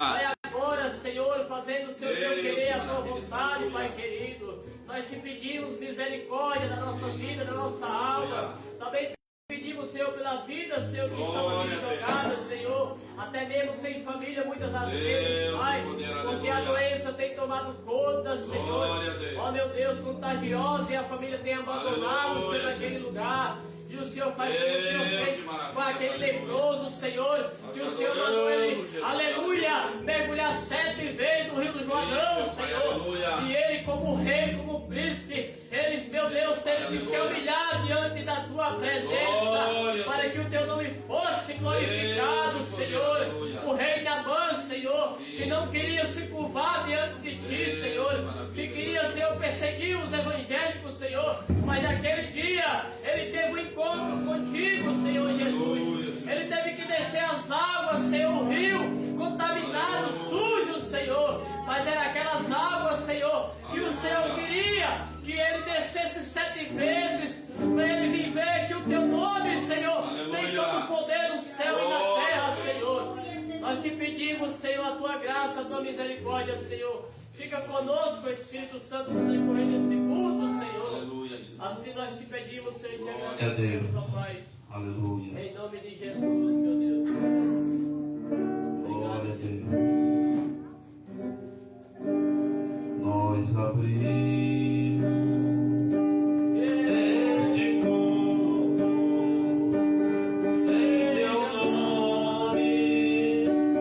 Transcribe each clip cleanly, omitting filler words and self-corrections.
Vai agora, Senhor, fazendo o seu teu querer, a tua vontade, Pai querido. Nós te pedimos misericórdia da nossa vida, da nossa alma. Também pedimos, Senhor, pela vida, Senhor, que estão aqui jogadas, Senhor. Até mesmo sem família, muitas das vezes, Pai. Porque a doença tem tomado conta, Senhor. Ó, meu Deus, contagiosa, e a família tem abandonado, Senhor, naquele lugar. E o Senhor faz como o Senhor fez com aquele leproso, Senhor, que o Senhor mandou ele, aleluia, mergulhar 7 vezes no Rio do Jordão, Senhor. E ele, como rei, como príncipe, eles, meu Deus, teve que se humilhar diante da tua presença, para que o teu nome fosse glorificado, Senhor. O rei Naamã, Senhor, que não queria se curvar diante de ti, Senhor, que queria, Senhor, perseguir os evangélicos, Senhor, mas naquele dia ele teve um encontro contigo, Senhor Jesus. Ele teve que descer as águas, Senhor, o rio contaminado, sujo, Senhor. Mas era aquelas águas, Senhor, que o Senhor queria que ele descesse 7 vezes, para ele viver que o teu nome, Senhor, tem todo o poder no céu e na terra, Senhor. Nós te pedimos, Senhor, a tua graça, a tua misericórdia, Senhor. Fica conosco, Espírito Santo, no decorrer deste culto, Senhor. Aleluia, Jesus. Assim nós te pedimos, Senhor, e te Glória agradecemos, ó Pai. Aleluia. Em nome de Jesus, meu Deus. Glória a Deus. Nós abrimos este culto em teu nome,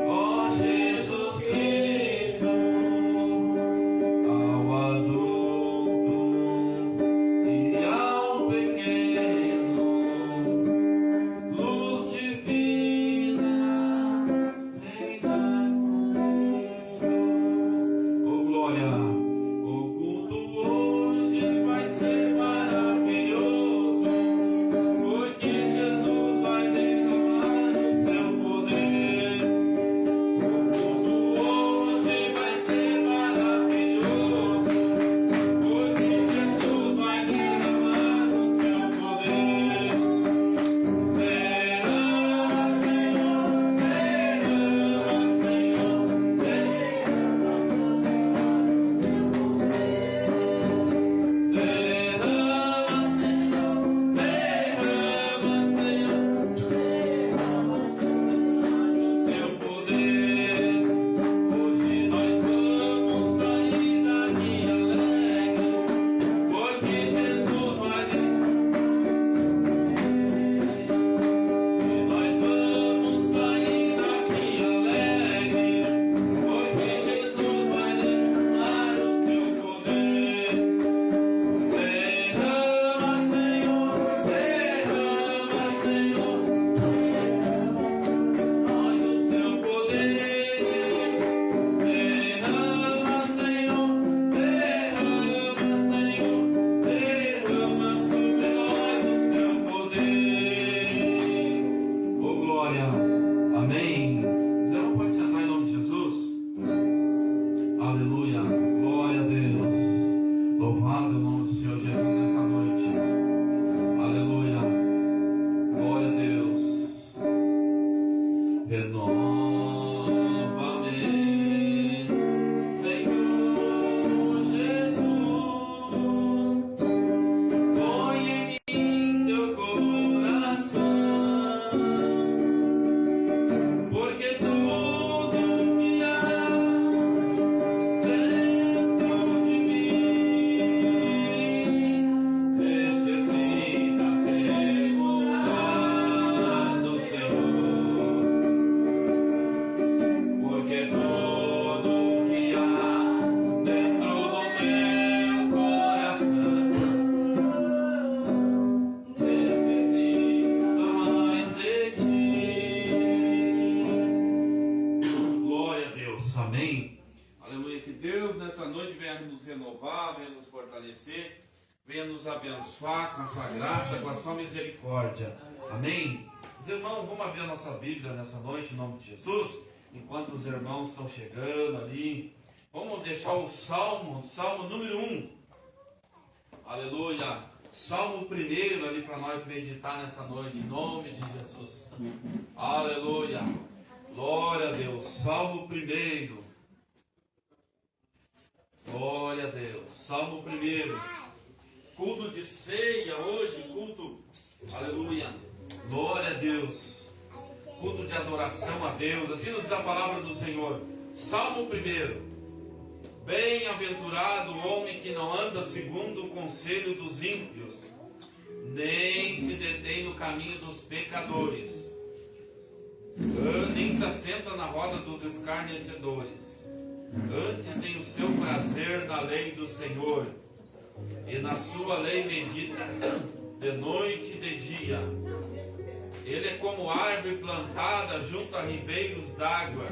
ó Jesus Cristo, ao adulto e ao pequeno, luz divina, vem dar oh glória, o culto hoje vai ser maravilhoso, porque Jesus vai derramar o seu poder. O culto hoje vai ser maravilhoso, porque Jesus vai derramar o seu poder. Derrama, Senhor, derrama, Senhor, derrama, Senhor, derrama, Senhor, o seu poder. Hoje nós vamos sair daqui alegre, porque Jesus vai nós vamos sair daqui alegre, porque Jesus vai derramar o seu poder. Derrama, Senhor, derrama, Senhor, nós o seu poder. Derrama, Senhor, derrama, Senhor, derrama sobre nós o seu poder. Oh glória, amém. Você não pode sentar em nome de Jesus? Aleluia, glória a Deus. Louvado é o nome do Senhor Jesus nessa noite. Aleluia, glória a Deus. Renova-me, Senhor Jesus. Põe em mim teu coração, porque tudo que há dentro de mim necessita ser mudado, Senhor. Porque tudo que há dentro do meu coração necessita mais de ti. Glória a Deus, amém. Aleluia, que Deus nessa noite venha nos renovar, venha nos fortalecer, venha nos abençoar com a sua graça, com a sua misericórdia, amém. Os irmãos, vamos abrir a nossa Bíblia nessa noite em nome de Jesus, enquanto os irmãos estão chegando ali. Vamos deixar o Salmo número 1, aleluia, Salmo 1 ali para nós meditar nessa noite, em nome de Jesus, aleluia. Glória a Deus. Salmo primeiro. Glória a Deus. Salmo primeiro. Culto de ceia hoje, culto, aleluia. Glória a Deus. Culto de adoração a Deus. Assim nos diz a palavra do Senhor. Salmo primeiro. Bem-aventurado o homem que não anda segundo o conselho dos ímpios, nem se detém no caminho dos pecadores, nem se assenta na roda dos escarnecedores. Antes tem o seu prazer na lei do Senhor, e na sua lei medita de noite e de dia. Ele é como árvore plantada junto a ribeiros d'água,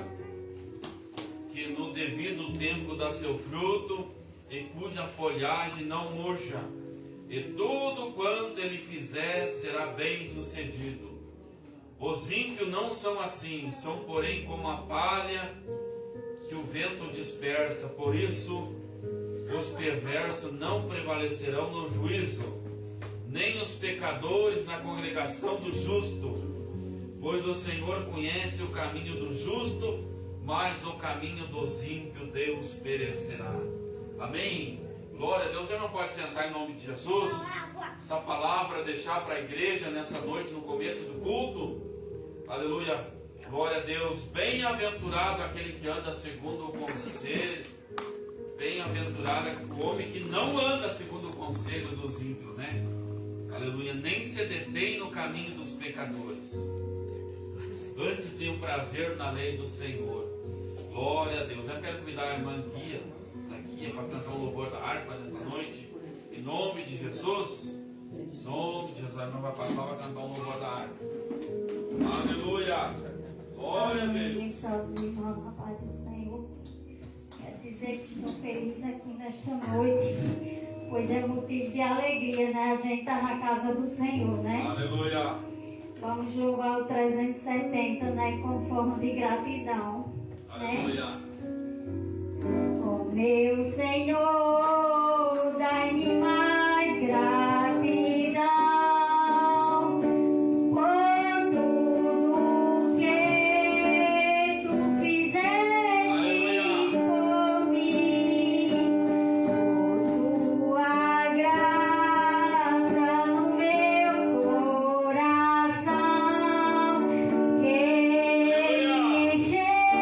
que no devido tempo dá seu fruto, e cuja folhagem não murcha, e tudo quanto ele fizer será bem sucedido. Os ímpios não são assim, são porém como a palha que o vento dispersa. Por isso os perversos não prevalecerão no juízo, nem os pecadores na congregação do justo. Pois o Senhor conhece o caminho do justo, mas o caminho dos ímpios Deus perecerá. Amém? Glória a Deus. Você não pode sentar em nome de Jesus? Essa palavra deixar para a igreja nessa noite, no começo do culto. Aleluia. Glória a Deus. Bem-aventurado aquele que anda segundo o conselho. Bem-aventurado o homem que não anda segundo o conselho dos ímpios, né? Aleluia. Nem se detém no caminho dos pecadores. Antes tem o prazer na lei do Senhor. Glória a Deus. Já quero convidar a irmã Guia, para cantar um louvor da harpa nessa noite. Em nome de Jesus. Em nome de Jesus. A irmã vai passar para cantar um louvor da harpa. Aleluia. Glória a Deus. Salve, irmão, na paz do Senhor. Quero dizer que estou feliz aqui nesta noite, pois é motivo de alegria, né? A gente está na casa do Senhor, né? Aleluia. Vamos louvar o 370, né? Com forma de gratidão. Aleluia. Né? Oh, meu Senhor, dai-me mais gratidão por tudo que tu fizeste por mim, por tua graça no meu coração, que me encheu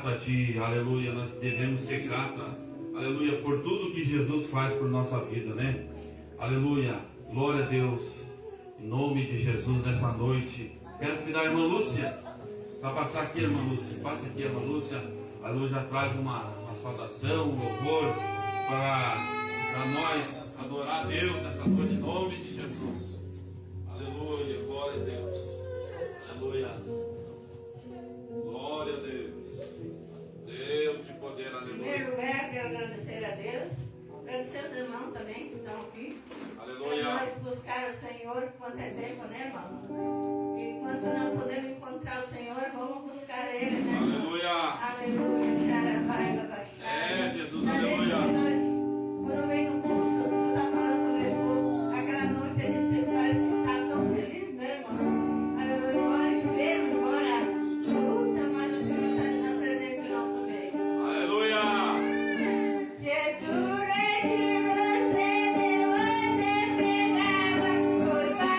grato a Ti, aleluia. Nós devemos ser gratos, aleluia, por tudo que Jesus faz por nossa vida, né? Aleluia, glória a Deus. Em nome de Jesus, nessa noite, quero convidar a irmã Lúcia para passar aqui, irmã Lúcia. Passa aqui, irmã Lúcia. Aleluia, já traz uma saudação, um louvor para nós adorar a Deus nessa noite, em nome de Jesus. Aleluia, glória a Deus. Aleluia. Glória a Deus. Deus de poder, Em aleluia. primeiro lugar, quero agradecer a Deus, agradecer os irmãos também que estão aqui. Aleluia. Para nós buscar o Senhor quanto é tempo, né, irmão? E quando não podemos encontrar o Senhor, vamos buscar Ele, né? Aleluia. Aleluia. Xarabai, labaxai. É, Jesus, aleluia. Quando vem no culto, tu está falando com o meu esposo, aquela noite a gente parece que está tão feliz, né, irmão? Aleluia. Agora enfermo, agora luta, mas o Senhor está presente no nosso meio. Aleluia. Jesus, você deu a defregava, foi para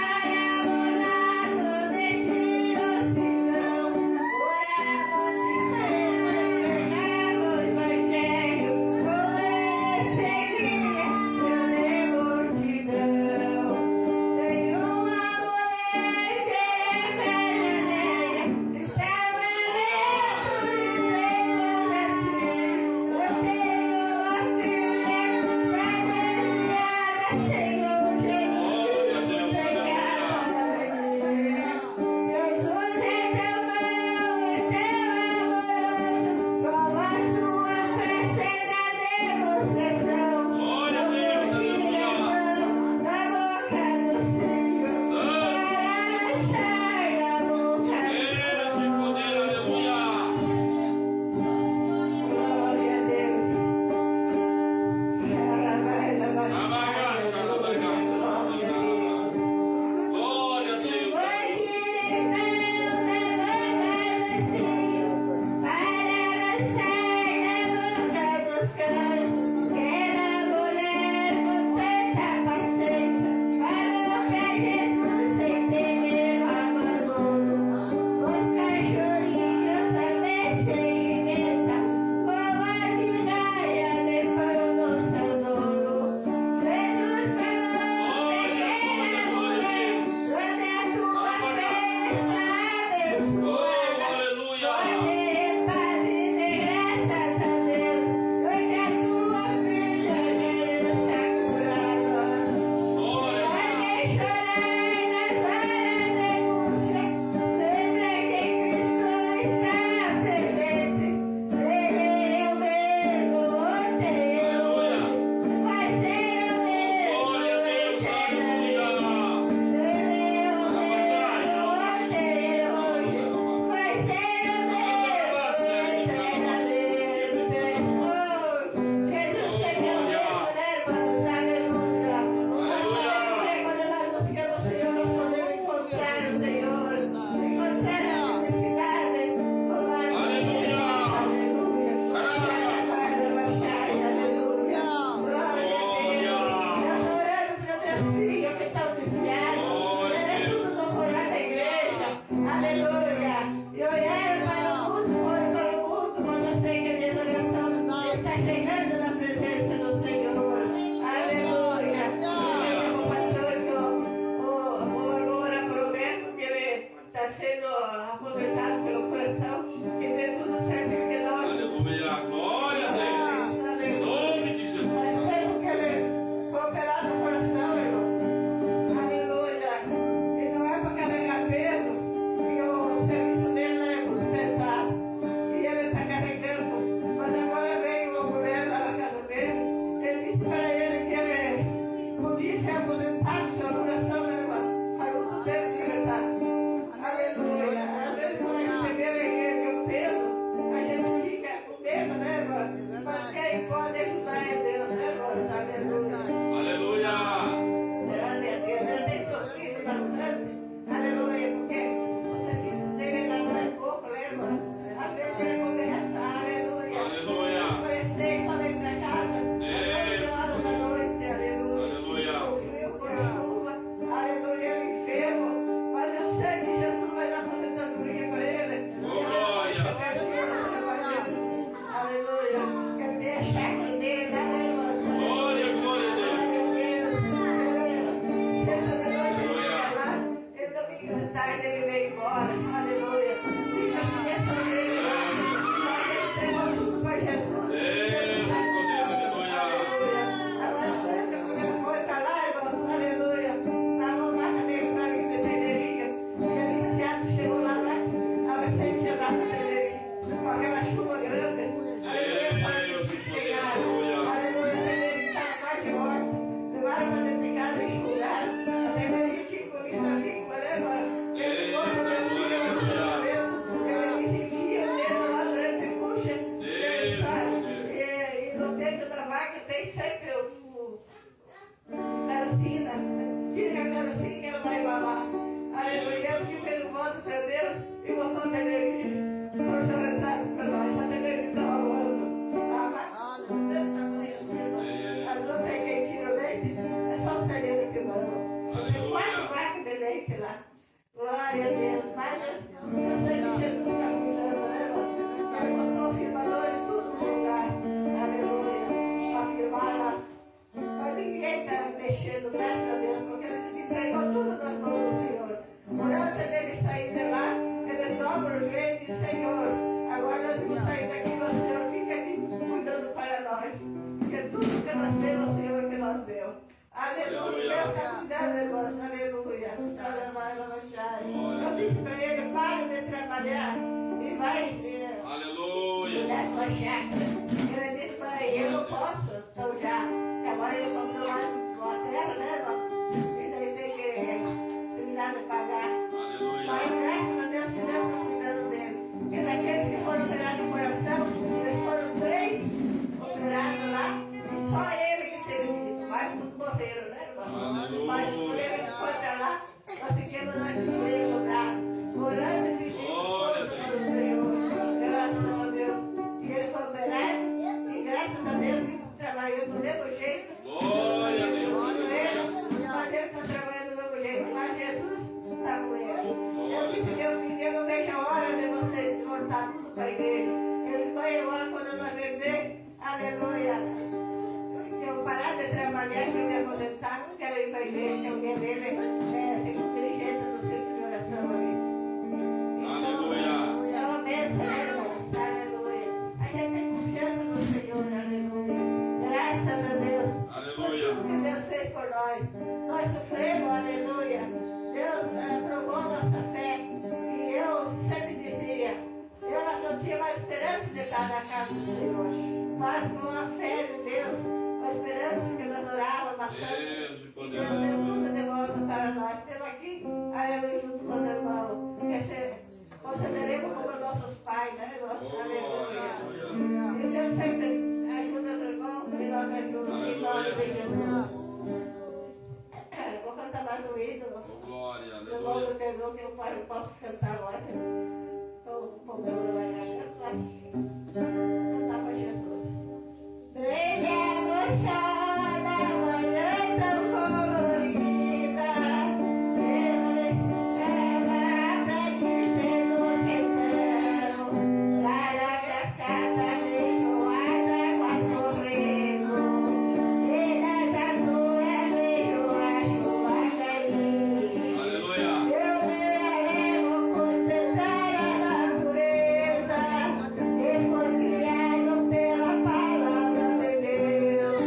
o lado de ti, oscilão. Orava de pregava o evangelho, com ele seguia, eu de multidão. Tem uma mulher que é velha, estava lendo dizendo assim: eu tenho uma filha, vai Senhor Jesus, obrigada. Jesus é teu bom e teu amoroso, com a sua crescida demonstração. Glória a Deus, aleluia. Na boca dos filhos, para lançar na boca Deus de poder, aleluia. Glória a Deus. Xarabai, labaxai. Abagaça, abagaça. Glória a Deus. Foi direção da boca dos filhos, para lançar na boca dos cães. Aquela mulher com tanta paciência falou pra Jesus sem temer o abandono. Os cachorrinhos também se alimentam com a migalha de pão do seu dono. Jesus falou, pequena mulher, onde a tua fé está abençoada. Aleluia. Pode paz e dê graças a Deus, porque a tua filha já está curada. Glória a Pode chorar nas varas denúncia, lembra que Cristo está presente. Ele é o mesmo ontem e hoje, vai ser o mesmo Glória a Deus, eternamente. Ele é o mesmo ontem e hoje, vai ser o mesmo eternamente. Oh, Jesus é meu Deus, né, irmãos? Aleluia. Aleluia. Quando nós buscamos o Senhor, nós podemos encontrar o Senhor, encontrar a felicidade. Aleluia. Aleluia. Glória a Deus. Adorando para meus filhos que estão desviados. Queremos procurar na igreja. Aleluia. E olharam para o mundo, foram para o mundo, quando eu sei que a minha adoração está chegando na presença do Senhor. Aleluia. O pastor que o Loura promete que ele está sendo aposentado pelo coração, que dê tudo certo entre nós. Aleluia. Glória a Deus. Em nome de Jesus. Mas temos que ele foi operado no coração, irmão. Aleluia. E não é para carregar peso, e o serviço dele não é muito pesado. E ele está carregando. Mas agora veio uma mulher lá na casa dele. Ele disse para ele que ele podia ser aposentado pela coração, né, irmão? Há muito tempo que ele está. Aleluia. Às vezes quando a gente vê ele o peso, a gente fica com medo, né, irmão? Mas quem pode ajudar é Deus, né, irmão? Aleluia. Aleluia. Glória a Deus, ele tem sofrido bastante. Aleluia, porque o serviço dele lá não é pouco, né, irmão? Às vezes ele começa, aleluia. Aleluia. Aparecer, só vem pra casa. Deus. 8 horas da noite, aleluia. Aleluia. O frio foi chuva, aleluia, ele enfermo. Mas eu sei que Jesus vai dar aposentadoria para ele. Glória. Eu quero que ele trabalhe dentro da vaca tem sempre o carocinho, tira a carocinha que ela vai babar. Aleluia, eu que fez um voto para Deus e botou a Tenerife. Por sobre para nós, a Tenerife está rolando. A vaca desse tamanho assim, as outras quem tira o leite, é só os terneiros que vão. Tem 4 vacas de leite lá. Glória a Deus. Mas eu sei que Jesus está cuidando, né, irmão? Ele botou o firmador em todo lugar. Aleluia. Para firmar lá. Mas ninguém está mexendo, graças a Deus, porque ele entregou tudo nas mãos do Senhor. Por antes dele sair de lá, ele dobra o joelho e diz: Senhor, agora nós vamos sair daqui, mas o Senhor fica aqui cuidando para nós. Porque tudo que nós temos, o Senhor que nos deu. Aleluia. Deus está cuidando, irmãos. Aleluia. Eu disse para ele: para de trabalhar e vai cuidar sua chácara. Ele disse para ele: eu não posso, então já. E agora ele comprou lá uma terra, né, irmão? E daí tem que terminar de pagar. Mas graças a Deus que Deus está cuidando dele. Porque daqueles que foram operados no coração, eles foram 3 operados lá, e só ele que teve vida. Mas tudo morreram, né, irmão? Mas quando ele foi para lá, nós ficamos nós de joelho no braço, orando e pedindo para o Senhor. Graças a Deus. E ele foi operado, e graças a Deus que trabalhou do mesmo jeito. Glória a Deus. Mas ele está trabalhando do mesmo jeito, mas Jesus está com ele. Eu disse: meu filho, eu não vejo a hora de vocês voltar tudo para a igreja. Eles vão embora quando nós vender. Aleluia. Eu parar de trabalhar, que eu me aposentar, não quero ir para a igreja, que alguém dele é segundo dirigente do centro de oração ali. Aleluia. É uma bênção, né, irmãos? Aleluia. A gente tem confiança no Senhor, aleluia. Graças a Deus. Aleluia. O que Deus fez por nós. Nós sofremos, aleluia. Deus provou nossa fé. E eu sempre dizia, eu não tinha mais esperança de estar na casa do Senhor. Mas com a fé de Deus, com a esperança que nós orávamos bastante, e Deus deu tudo de volta para nós. Estamos aqui, aleluia, junto com os irmãos. Consideremos como nossos pais, né, irmãos? Aleluia. E Deus sempre ajuda os irmãos e nós ajudamos. Em nome de Jesus. Vou cantar mais um ídolo. Glória, Meu irmão me perdoa que eu posso cantar agora. Estou um pouco garganta, mas cantar para Jesus. Brilha o sol da manhã tão colorida, ela pra dizer no sertão, para as casas vejo as águas correndo, e nas alturas vejo a chuva cair. aleluia. Eu me alevo por cessar a natureza, e por criado pela palavra de Deus.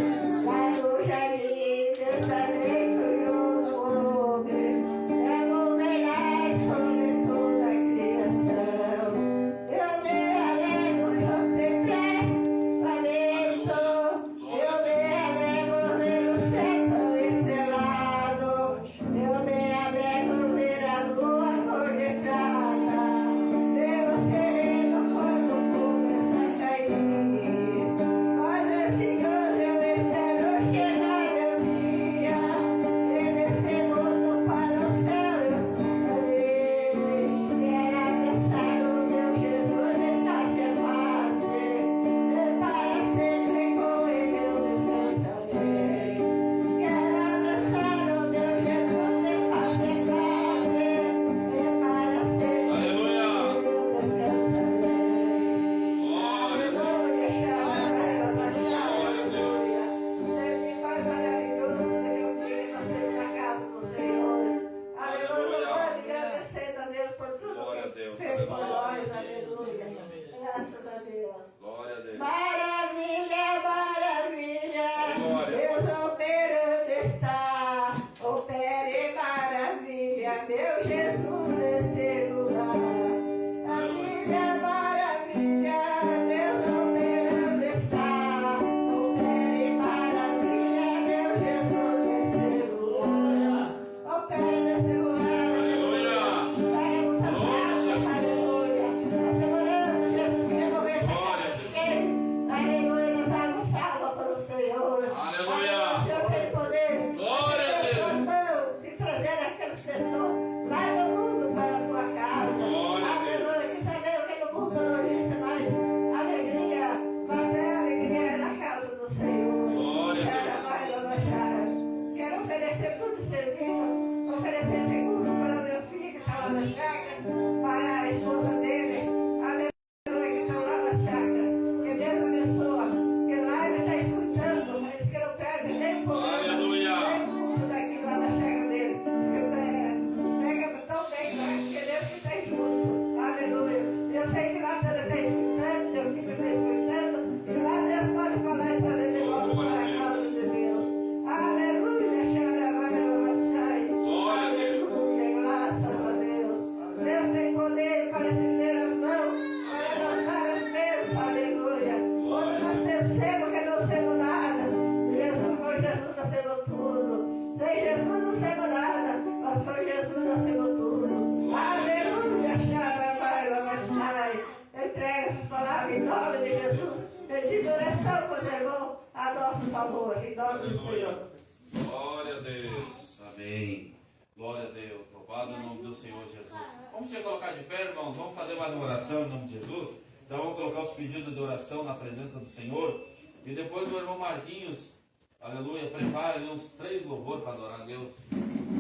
por favor, em nome do Senhor. Glória a Deus. Amém. Glória a Deus. Louvado o nome do Senhor Jesus. Vamos se colocar de pé, irmãos. Vamos fazer mais uma oração em nome de Jesus. Então vamos colocar os pedidos de oração na presença do Senhor. E depois o irmão Marquinhos, aleluia, prepara ali uns 3 louvores para adorar a Deus.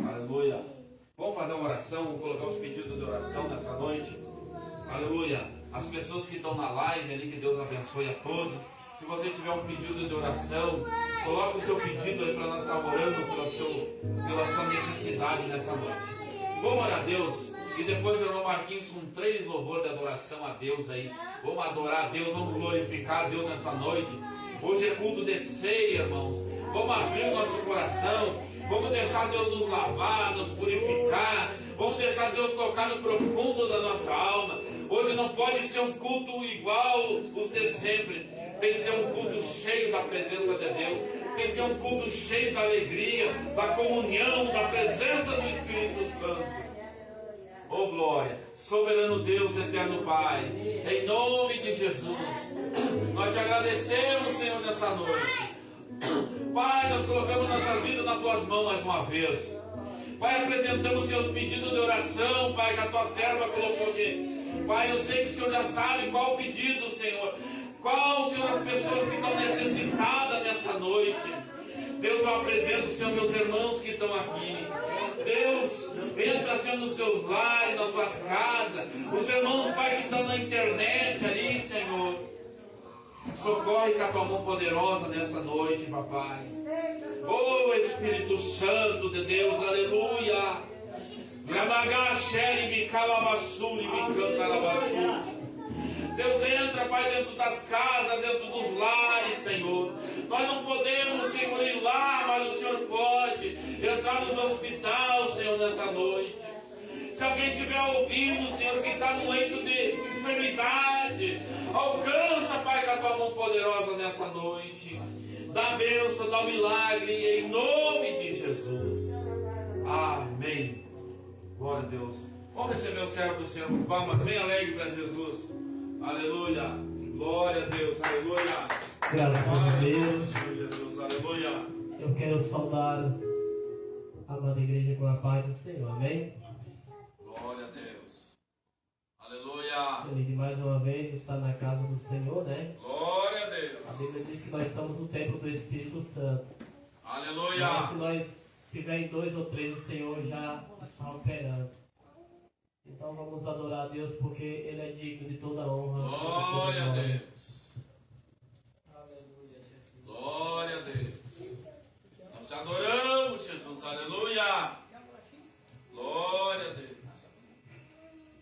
Aleluia. Vamos fazer uma oração, vamos colocar os pedidos de oração nessa noite. Aleluia. As pessoas que estão na live ali, que Deus abençoe a todos. Se você tiver um pedido de oração, coloque o seu pedido aí para nós estar orando pela sua necessidade nessa noite. Vamos orar a Deus. E depois o irmão Marquinhos com 3 louvores de adoração a Deus aí. Vamos adorar a Deus, vamos glorificar a Deus nessa noite. Hoje é culto de ceia, irmãos. Vamos abrir o nosso coração. Vamos deixar Deus nos lavar, nos purificar. Vamos deixar Deus tocar no profundo da nossa alma. Hoje não pode ser um culto igual os de sempre. Tem que ser um culto cheio da presença de Deus. Tem que ser um culto cheio da alegria, da comunhão, da presença do Espírito Santo. Oh glória, soberano Deus, eterno Pai, em nome de Jesus, nós te agradecemos, Senhor, nessa noite. Pai, nós colocamos nossas vidas nas tuas mãos mais uma vez. Pai, apresentamos seus pedidos de oração, Pai, que a tua serva colocou aqui. Pai, eu sei que o Senhor já sabe qual o pedido, Senhor. Qual, Senhor, as pessoas que estão necessitadas nessa noite. Deus, eu apresento, Senhor, meus irmãos que estão aqui. Deus, entra, Senhor, nos seus lares, nas suas casas. Os irmãos, Pai, que estão na internet ali, Senhor. Socorre com a tua mão poderosa nessa noite, papai. Oh, Espírito Santo de Deus, aleluia. Deus, entra, Pai, dentro das casas, dentro dos lares, Senhor. Nós não podemos, Senhor, ir lá, mas o Senhor pode entrar nos hospitais, Senhor, nessa noite. Se alguém estiver ouvindo, Senhor, que está no leito de enfermidade, alcança, Pai, com a tua mão poderosa nessa noite. Dá a bênção, dá o milagre, em nome de Jesus. Amém. Glória a Deus. Vamos receber o servo do Senhor com palmas bem alegre para Jesus. Aleluia. Glória a Deus. Aleluia. Graças a Deus. Senhor Jesus. Aleluia. Eu quero saudar a amada igreja com a paz do Senhor. Amém? Glória a Deus. Aleluia. Feliz de mais uma vez estar na casa do Senhor, né? Glória a Deus. A Bíblia diz que nós estamos no templo do Espírito Santo. Aleluia. Mas se nós tivermos 2 ou 3, o Senhor já está operando. Então vamos adorar a Deus porque Ele é digno de toda honra. Glória a Deus. Aleluia, Jesus. Glória a Deus. Nós te adoramos, Jesus. Aleluia. Glória a Deus.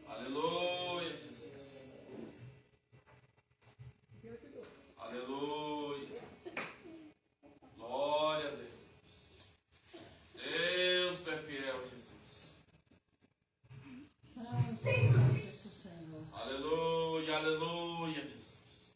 Aleluia, Jesus. Aleluia. Glória a Deus. Deus tu é fiel, Jesus. Aleluia, aleluia, Jesus.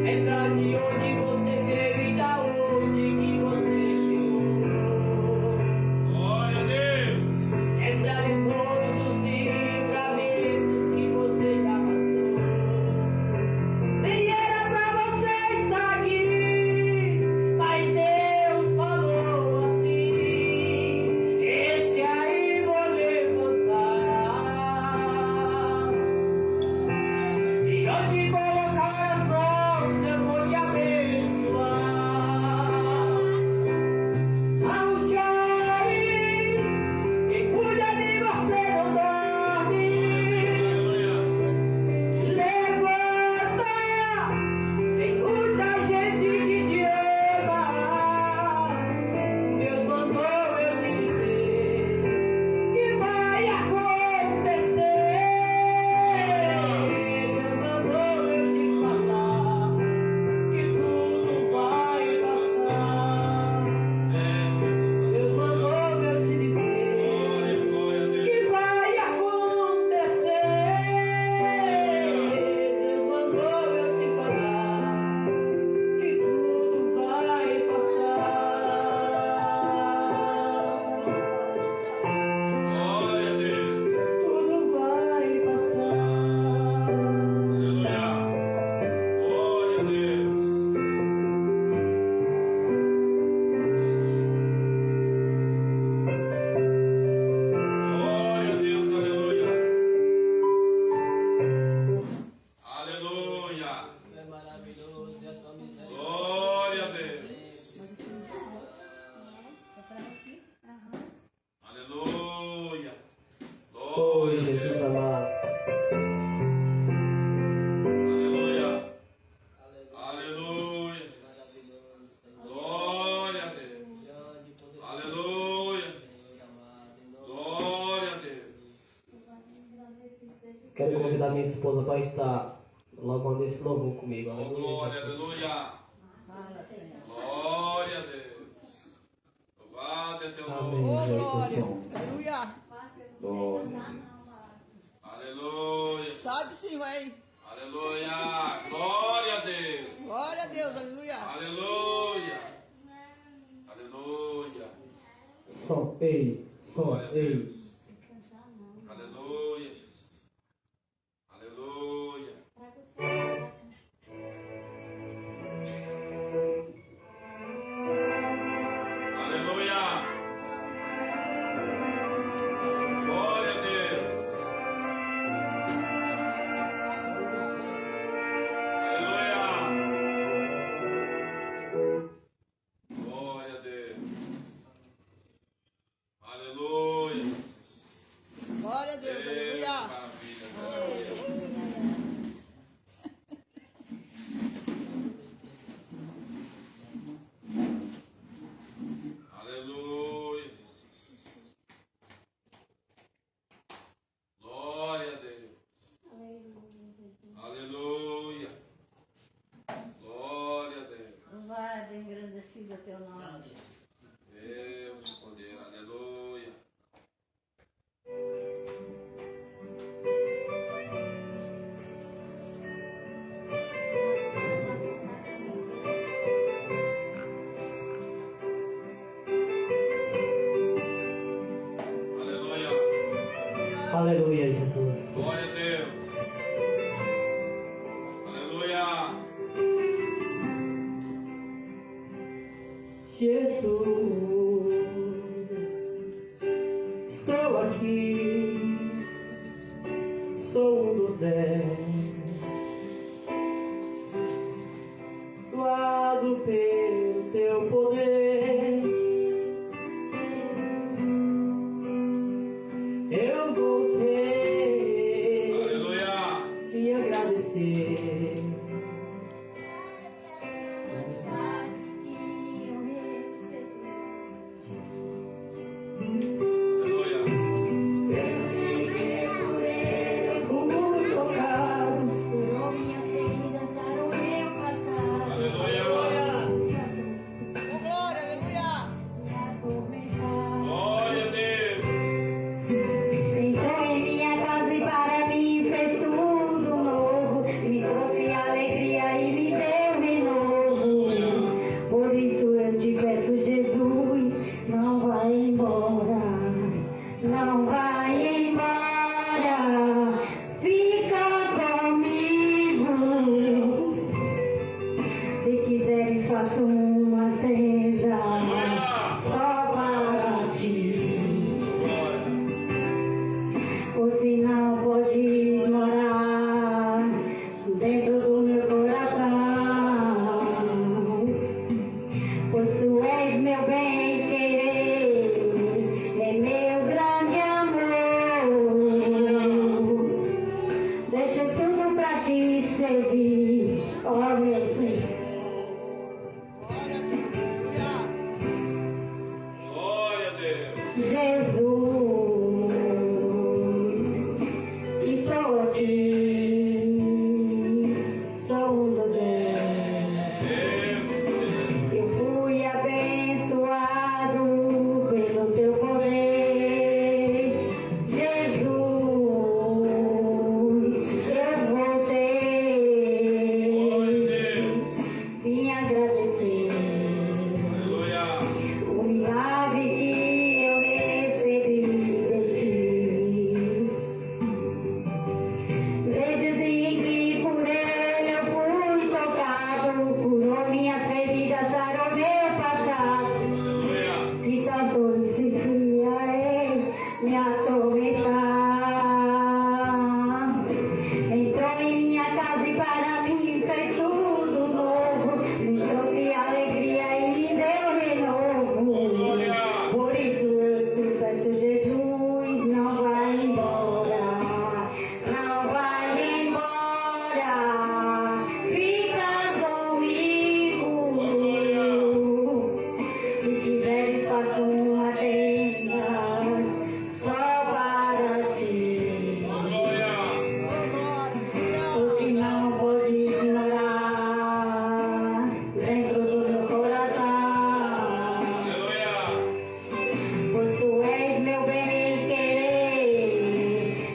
Lembrar de onde você veio e da onde que você chegou. Glória a Deus. Lembrar de todos os livramentos que você já passou. Nem era pra você estar aqui, mas Deus falou assim: esse aí vou levantar. E onde colocar as mãos eu vou te abençoar. Não chores, quem cuida de você não dorme. Levanta, tem muita gente que te ama. Deus mandou eu te dizer que vai acontecer. Deus mandou eu te falar que tudo vai passar. Deus mandou eu te dizer que vai acontecer. Deus mandou eu te falar que tudo vai passar. Glória a Deus. Tudo vai passar. Aleluia. Glória a Deus. Glória a Deus. Aleluia. Aleluia. É maravilhoso e a tua misericórdia. Glória a Deus. Aleluia. Glória a Deus. amado. Aleluia. Aleluia. Maravilhoso, Senhor. Glória a Deus. Grande, poderoso, Aleluia. Senhor amado. Em nome Glória a Deus. Quero convidar minha esposa para estar louvando esse louvor comigo. Oh, Aleluia. glória, aleluia. Glória a Deus. Louvado é teu Amém. nome. Oh, glória. Aleluia. Aleluia. Sabe sim, vai. Aleluia. Glória a Deus. Glória a Deus, aleluia. Aleluia. Aleluia. Som, ei, som, Glória a ei. Deus. Aleluia, Jesus. Aleluia. Aleluia. Glória a Deus. Aleluia. Glória a Deus. Aleluia, Jesus. faço uma tenda só para ti. Você não pode morar dentro do meu coração, pois tu és meu bem-querer, é meu grande amor. Deixo tudo pra te servir, ó meu Senhor. Glória a Deus. Jesus, estou aqui, sou um dos Deus. eu fui abençoado pelo seu poder. Jesus, eu voltei, vim agradecer Aleluia. o milagre que eu recebi de ti. Desde o dia em que por ele eu fui tocado, curou minhas feridas, sarou meu passado. Aleluia. Que tanto insistia em me atormentar. Entrou em minha casa e para mim fez tudo novo. Me trouxe alegria e me deu renovo. Glória. Por isso eu te peço, Jesus, não vai embora. Não vai embora. Fica comigo. Se quiseres, faço uma tenda só para ti. Glória. Ou se não podes morar dentro do meu coração, Aleluia. pois tu és meu bem-querer,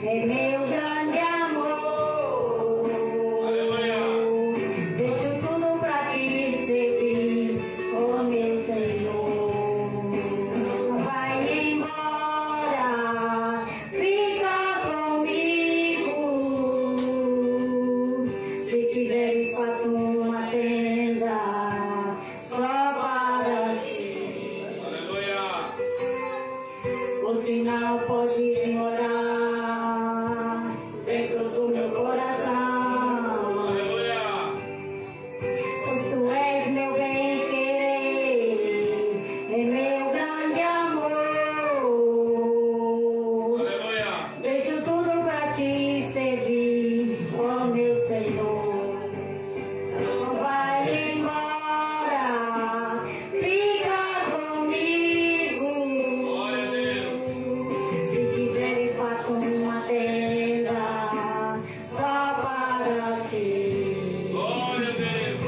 é meu grande amor. Aleluia. Deixo tudo pra te servir, oh meu Senhor. Não vai embora, fica comigo. Se quiseres, faço uma tenda só para ti. Aleluia. Você não pode morar dentro do meu coração, Aleluia. pois tu és meu bem-querer, é meu grande amor. Aleluia. Deixo tudo pra te servir, ó meu Senhor. Não vai embora, fica comigo. Glória a Deus. Se quiseres, faço uma tenda só para ti. Glória a Deus.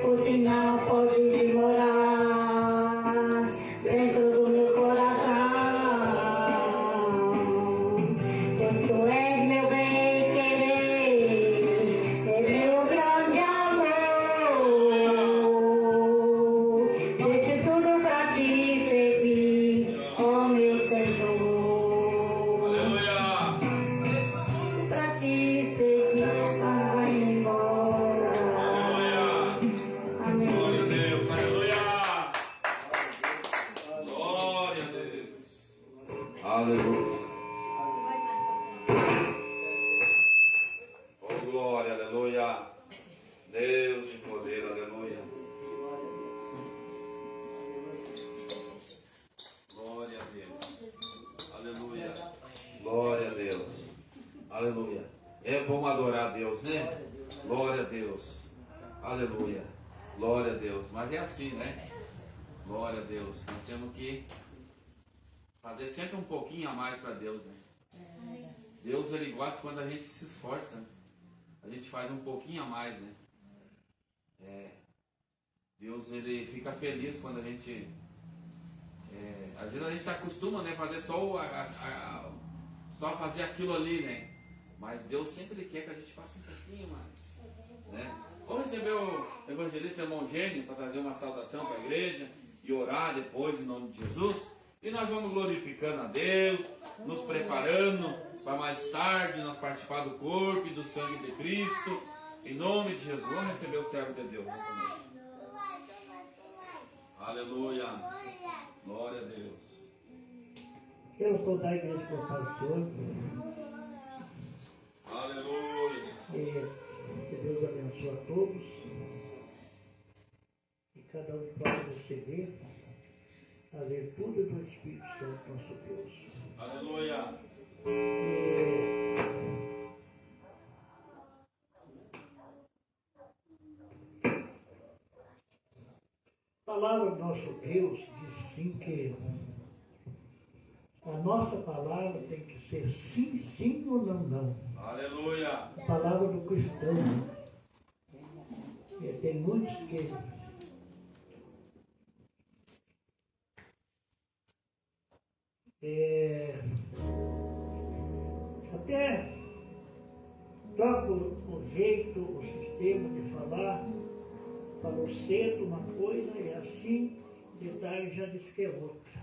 Ou se não podes morar dentro do meu coração, pois tu és meu bem-querer, é meu grande amor. Deixo tudo pra te servir, ó meu Senhor. Aleluia. Pra te servir, vai embora. Aleluia. Amém. Glória a Deus. Aleluia. Glória a Deus. Aleluia. Oh, glória, aleluia. Deus de poder, aleluia. Glória a Deus. Aleluia. Glória a Deus. Aleluia. É bom adorar a Deus, né? Glória a Deus. Aleluia. Glória a Deus. Mas é assim, né? Glória a Deus. Nós temos que fazer sempre um pouquinho a mais para Deus, né? Deus, ele gosta quando a gente se esforça, né? A gente faz um pouquinho a mais, né? Deus, ele fica feliz quando a gente... às vezes a gente se acostuma, né? Fazer só fazer aquilo ali, né? Mas Deus sempre quer que a gente faça um pouquinho mais, né? Vamos receber o evangelista irmão Gênio para trazer uma saudação para a igreja e orar depois em nome de Jesus. E nós vamos glorificando a Deus, nos preparando para mais tarde nós participar do corpo e do sangue de Cristo. Em nome de Jesus, vamos receber o servo de Deus nessa noite. Aleluia. Glória a Deus. Quero saudar a igreja com o Pai do Senhor. Aleluia. Que Deus abençoe a todos. E cada um possa receber a virtude do Espírito Santo, nosso Deus. Aleluia. A palavra do nosso Deus diz sim que a nossa palavra tem que ser sim, sim ou não, não. Aleluia. A palavra do cristão. Tem muitos que até troca o jeito, o sistema de falar. Falou cedo uma coisa e assim, de tarde já disse que é outra.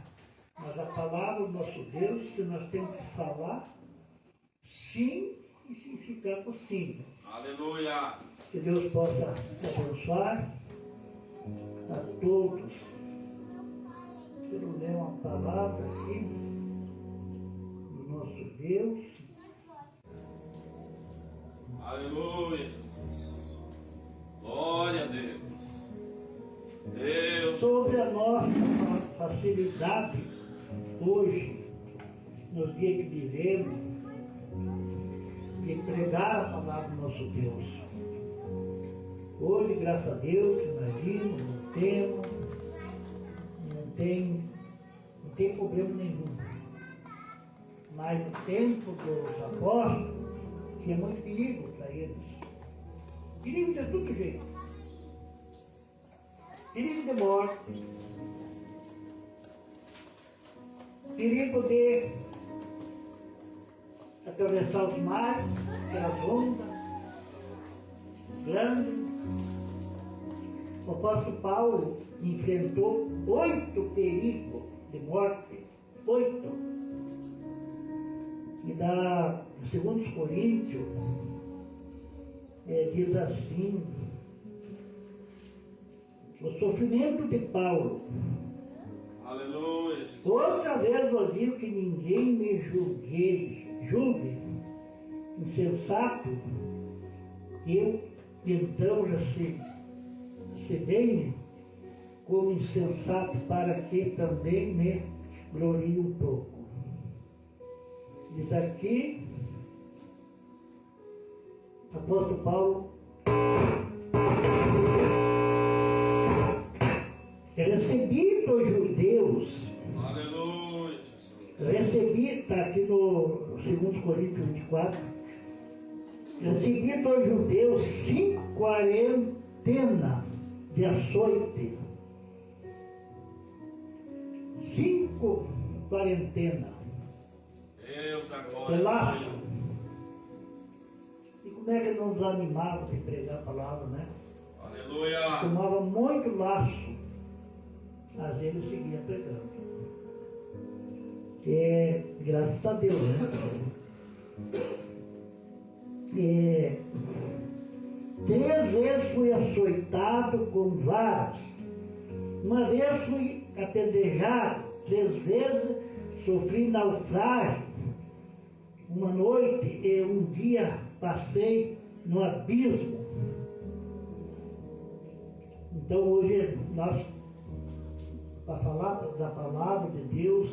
Mas a palavra do nosso Deus, que nós temos que falar sim e significar por sim. Aleluia. Que Deus possa abençoar a todos. Quero ler uma palavra aqui do nosso Deus. Aleluia, Jesus. Glória a Deus. Deus. Sobre a nossa facilidade hoje, nos dias que vivemos, de pregar a palavra do nosso Deus. Hoje, graças a Deus, imagino, não tem problema nenhum. Mas no tempo dos apóstolos, tinha muito perigo para eles. Perigo de todo jeito. Perigo de morte. Perigo de atravessar os mares, aquelas ondas grandes. O apóstolo Paulo enfrentou 8 perigos de morte. 8. E da 2 Coríntios diz assim: o sofrimento de Paulo. Aleluia. Outra vez eu digo que ninguém me julgue insensato. Eu então já se bem como insensato, para que também me glorie um pouco. Diz aqui, apóstolo Paulo: recebi dos judeus. Aleluia. Recebi, está aqui no 2 Coríntios 24, recebi dos judeus 5 quarentenas de açoite. 5 quarentenas. Deus da De glória. laço. E como é que ele não nos animava de pregar a palavra, né? Aleluia. Tomava muito laço, mas ele seguia pregando. Graças a Deus, né? 3 vezes fui açoitado com varas. Uma vez fui apedrejado. 3 vezes sofri naufrágio. Uma noite e um dia passei no abismo. Então hoje nós, para falar da palavra de Deus,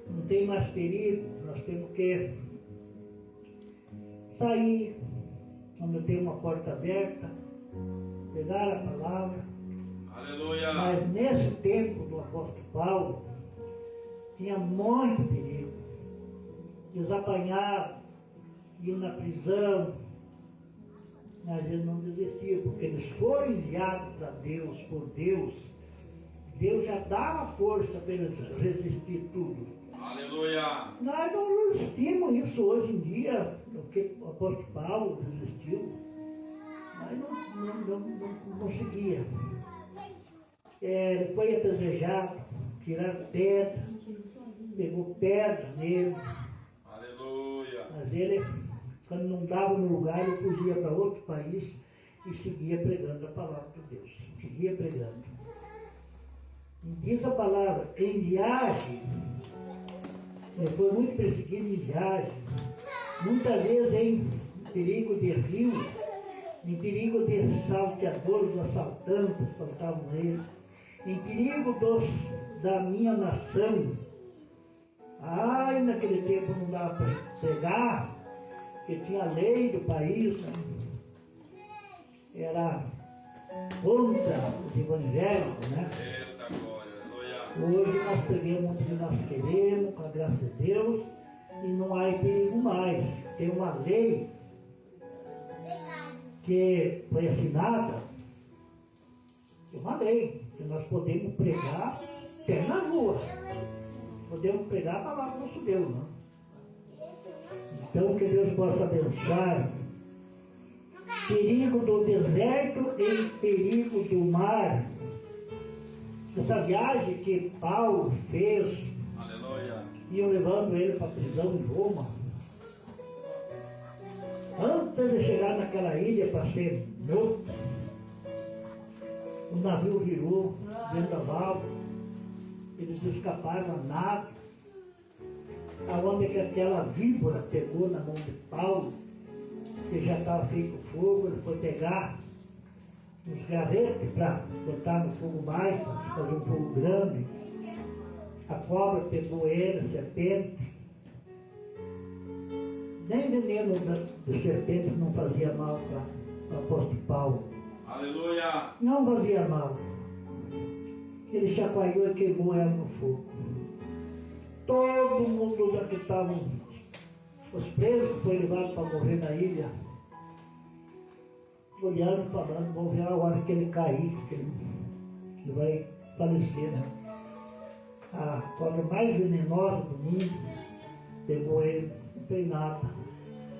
não tem mais perigo. Nós temos que sair quando tem uma porta aberta, pegar a palavra. Aleluia. Mas nesse tempo do apóstolo Paulo, tinha muito perigo. Eles apanhavam, iam na prisão, mas eles não desistiam, porque eles foram enviados a Deus, por Deus. Deus já dava força para eles resistir tudo. Aleluia. Nós não resistimos isso hoje em dia, o que o apóstolo Paulo resistiu, mas não conseguia. Foi apedrejado, tiraram pedra, pegou pedra nele. Aleluia. Mas ele, quando não dava no lugar, ele fugia para outro país e seguia pregando a palavra de Deus. Seguia pregando. Diz a palavra, em viagem, ele foi muito perseguido em viagem, muitas vezes em perigo de rio, em perigo de salteadores, assaltantes, assaltavam ele, em perigo da minha nação. Ai, naquele tempo não dava para pregar, porque tinha a lei do país, né? Era contra os evangélicos, né? Hoje nós pegamos o que nós queremos, com a graça de Deus, e não há perigo mais. Tem uma lei que foi assinada, é uma lei que nós podemos pregar até na rua. Podemos pregar a palavra do nosso Deus, né? Então que Deus possa abençoar. Perigo do deserto e perigo do mar. Essa viagem que Paulo fez, aleluia, iam levando ele para a prisão em Roma. Antes de chegar naquela ilha para ser morto, o navio virou vendaval, eles escaparam a nave, aonde que aquela víbora pegou na mão de Paulo, que já estava feito fogo, ele foi pegar uns gravetos para botar no fogo mais, para fazer um fogo grande. A cobra pegou ele, a serpente. Nem veneno de serpente não fazia mal para o apóstolo Paulo. Aleluia! Não fazia mal. Ele chacoalhou e queimou ela no fogo. Todo mundo lá que estavam, os presos que foram levados para morrer na ilha, olhando e falando, vão ver a hora que ele cair, que ele vai falecer, né? A cobra mais venenosa do mundo pegou ele, não fez nada.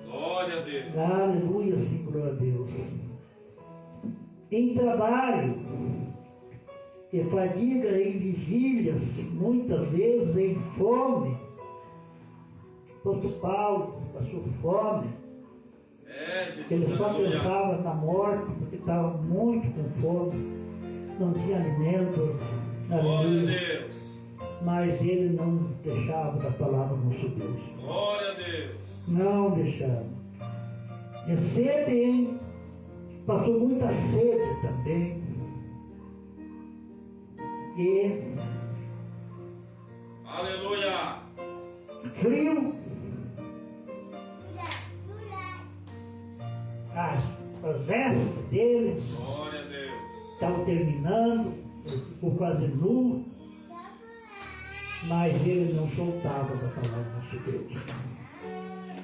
Glória a Deus. Aleluia, sim, glória a Deus. Em trabalho, e fadiga em vigílias, muitas vezes em fome. Apóstolo Paulo passou fome. Ele só pensava na morte, porque estava muito com fome, não tinha alimento. Glória a Deus. Mas ele não deixava da palavra do nosso Deus. Glória a Deus. Não deixava. E sede, hein? Passou muita sede também. E aleluia. Frio. As vestes dele, glória a Deus, estavam terminando, ele ficou quase nu, mas ele não soltava da palavra do nosso Deus.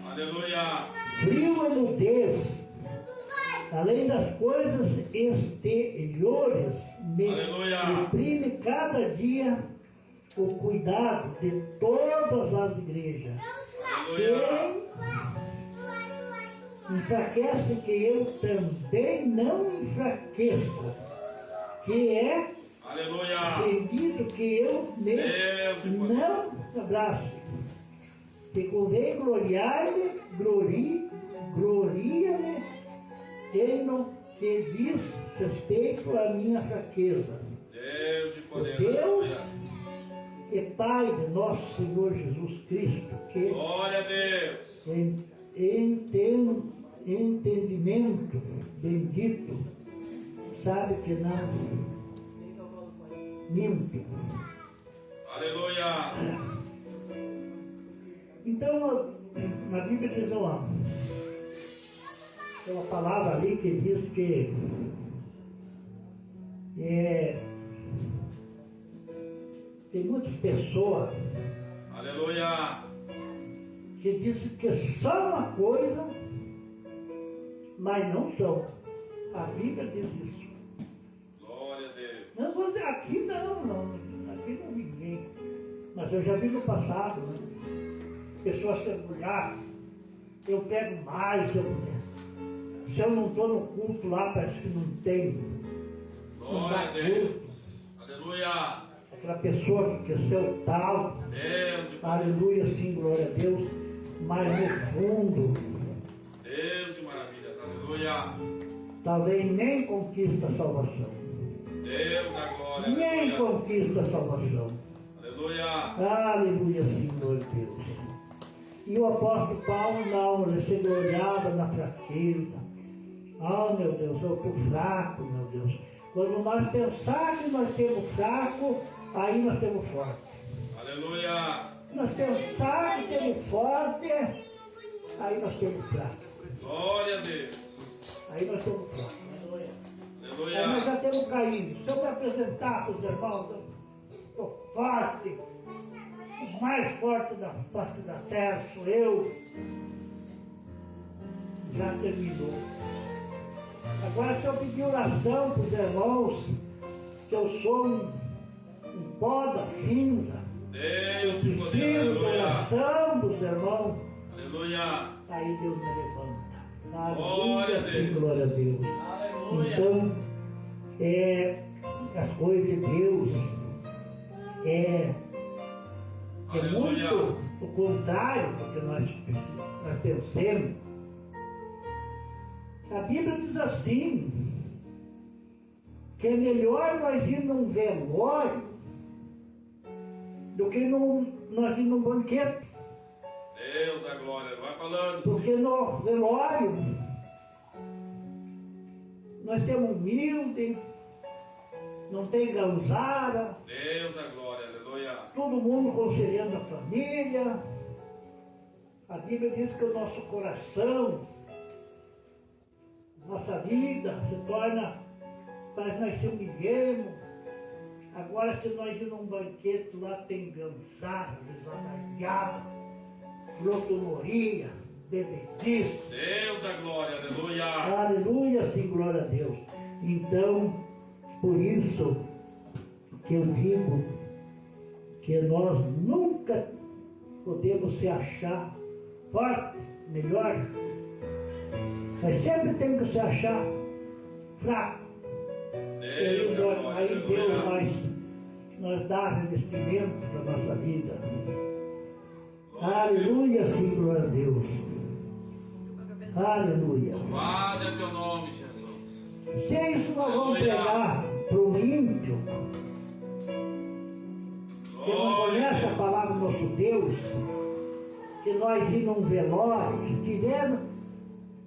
Aleluia. Frio e nudez, além das coisas exteriores, reprime cada dia o cuidado de todas as igrejas. Aleluia. Enfraquece que eu também não enfraqueça, que é pedido que eu mesmo não abrace. Se convém gloriar-me, gloria-me em no que diz respeito à minha fraqueza. Deus de poder, Deus e Pai de nosso Senhor Jesus Cristo, que glória a Deus, entendimento bendito, sabe que não minto. Aleluia. Então, na Bíblia diz tem uma palavra ali que diz que tem muitas pessoas, aleluia, que dizem que são uma coisa, mas não são. A Bíblia diz isso. Glória a Deus. Não vou dizer aqui não, aqui não vi ninguém. Mas eu já vi no passado, né? Pessoas se orgulhar, eu pego mais, se eu não estou no culto lá, parece que não tem. Glória a Deus. Aleluia. Aquela pessoa que cresceu tal, Deus, aleluia, sim, glória a Deus, mas no fundo, Deus de maravilhas, aleluia, talvez nem conquista a salvação. Deus da glória. Nem Aleluia. conquista a salvação. Aleluia. Aleluia, Senhor Deus. E o apóstolo Paulo não, ele se olhava na fraqueza. Ah, meu Deus, eu estou fraco, meu Deus. Quando nós pensarmos que nós temos fraco, aí nós temos forte. Aleluia. Nós pensarmos que temos forte, aí nós temos fraco. Glória a Deus. Aí nós temos fraco. Aí nós Aleluia. já temos caído. Se eu me apresentar para os irmãos, eu estou forte. O mais forte da face da terra sou eu. Já terminou. Agora, se eu pedir oração para os irmãos, que eu sou um pó da cinza, Deus de poder. preciso da Aleluia. oração dos irmãos, Aleluia. aí Deus me levanta. Glória a Deus. Glória a Deus. Aleluia. Então, as coisas de Deus é Aleluia. muito o contrário do que nós pensamos. A Bíblia diz assim, que é melhor nós ir num velório do que nós ir num banquete. Deus da glória. Vai falando. Porque no velório nós temos humilde, não tem ganzara, Deus da glória. Aleluia. todo mundo conselhando a família. A Bíblia diz que o nosso coração, nossa vida se torna, parece que nós se humilhemos. Agora, se nós ir num banquete, lá tem ganzara, desvanagada, glotonoria, bebedice. Deus da glória. Aleluia. Aleluia, sim, glória a Deus. Então, por isso que eu digo que nós nunca podemos se achar forte, melhor. Nós sempre temos que se achar fraco. Deus da glória. Aí Deus Aleluia. nós dá revestimento para a nossa vida. Aleluia, sim, glória a Deus. Aleluia. Louvado é teu nome, Jesus. Se isso nós vamos pregar para o ímpio, que não Glória conhece a a Deus. palavra do nosso Deus, que nós ir num velório, se tiver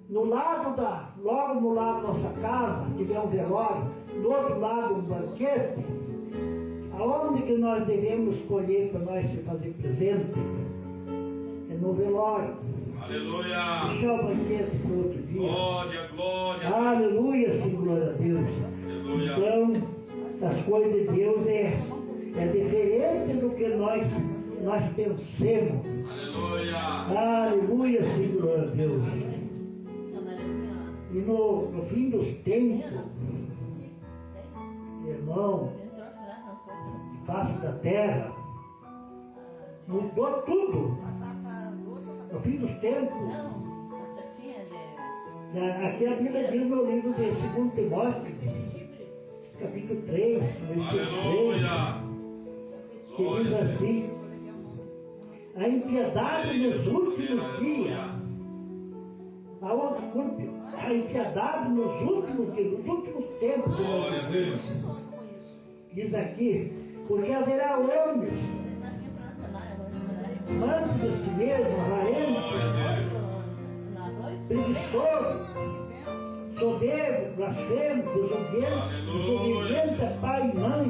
no lado logo no lado da nossa casa, tiver um velório, do outro lado um banquete, aonde que nós devemos escolher para nós se fazer presente? É no velório. Aleluia. Deixar o banquete para outro dia. Glória, glória. Aleluia, sim, glória a Deus. Aleluia. Então, as coisas de Deus é diferente do que nós pensemos. Aleluia. Aleluia, sim, glória a Deus. E no fim dos tempos, irmão, face da terra, mudou tudo. No fim dos tempos, aqui a Bíblia diz no livro de 2 Timóteo, capítulo 3, versículo 3, Aleluia. que diz assim: a impiedade nos últimos dias, a impiedade nos últimos dias, nos últimos tempos que nós Glória a vivemos. Deus. Diz aqui, porque haverá homens, mandos de si mesmo, avarentos, Glória a Deus. preguiçosos, soberbos, blasfemos, desobedientes a pai e mãe.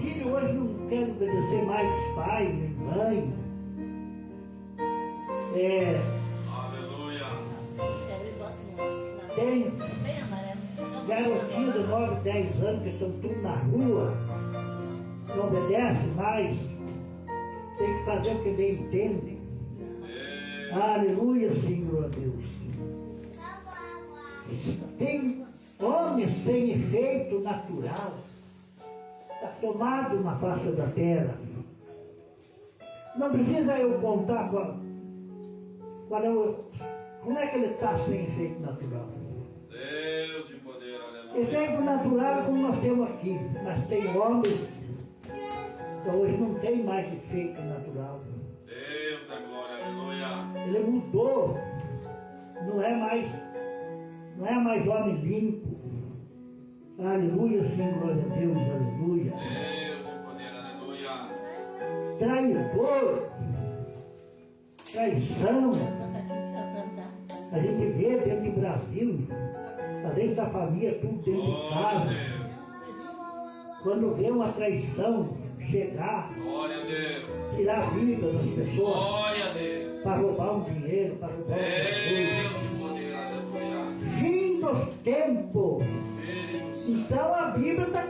Filho hoje não quer obedecer mais os pais nem mãe. Aleluia. Tem garotinhos de 9, 10 anos que estão tudo na rua, não obedecem mais, tem que fazer o que bem entendem. Aleluia, Senhor Deus. Tem homens sem efeito natural, está tomado na face da terra. Não precisa eu contar como é que ele está sem efeito natural. Deus de poder, aleluia. Efeito natural é como nós temos aqui, mas tem homens que hoje não tem mais efeito natural. Deus da glória, aleluia. Ele mudou, não é mais homem limpo. Aleluia, Senhor, glória a Deus, aleluia. Deus de poder, aleluia. Traidor, traição. A gente vê dentro do Brasil, além da família, tudo dentro de Glória a casa. Deus. Quando vê uma traição chegar, Glória a Deus. tirar a vida das pessoas, Glória a Deus. para roubar um dinheiro, para roubar Deus um de poder, aleluia. fim dos tempos. Espírito Santo. Então a Bíblia está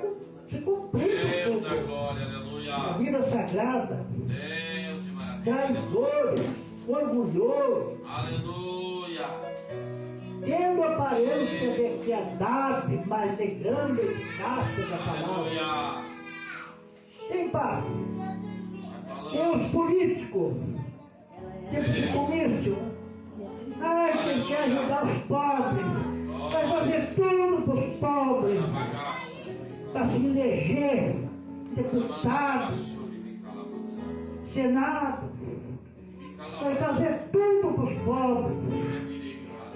se cumprindo. Deus da tudo. glória, A aleluia. Bíblia Sagrada, Deus de maravilha, aleluia. traidores, orgulhoso, Aleluia. tendo aparência de piedade, mas negando a eficácia da palavra. Aleluia. Tem paz. Vai Tem falando. os políticos, tipo de comício. Ai, quem quer ajudar os pobres, vai fazer tudo para os pobres, Na bagaça. para se eleger deputado, Senado, vai fazer tudo para os pobres,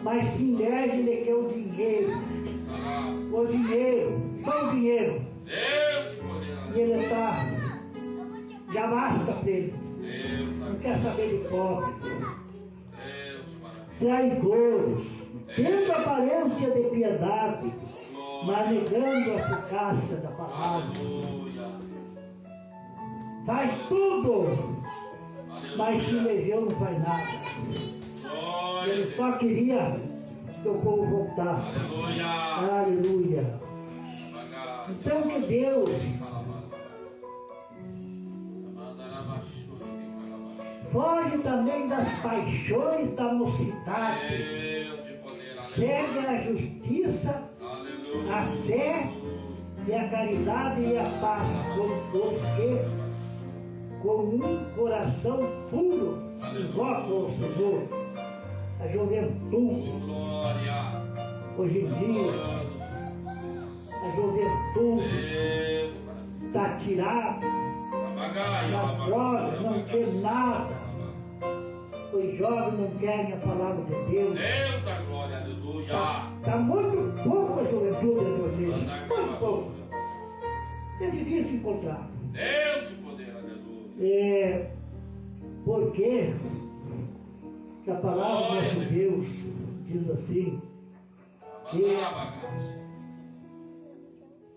mas se elege ele quer o dinheiro, só o dinheiro, Deus de poder, e aleluia. ele está, já basta dele, Deus da não quer saber de pobre, Deus de maravilha. traidores, tendo aparência de piedade, mas negando a eficácia da palavra, Aleluia. faz tudo, mas se Aleluia. elegeu não faz nada. Glória a Ele Deus. só queria que o povo voltasse. Aleluia. Aleluia. Então que Deus foge também das paixões da mocidade, Deus de poder, segue aleluia. a justiça, Aleluia. a fé e a caridade e a paz com os que, com um coração puro, invocam o Senhor. A juventude, Glória. hoje em dia, a juventude Deus. está tirada Papagaio. das drogas, não quer nada. Os jovens não querem a palavra de Deus. Deus da glória, aleluia. Está muito pouco a juventude de hoje, muito pouco. É difícil encontrar. Deus de poder, aleluia. Porque a palavra do nosso Deus diz assim,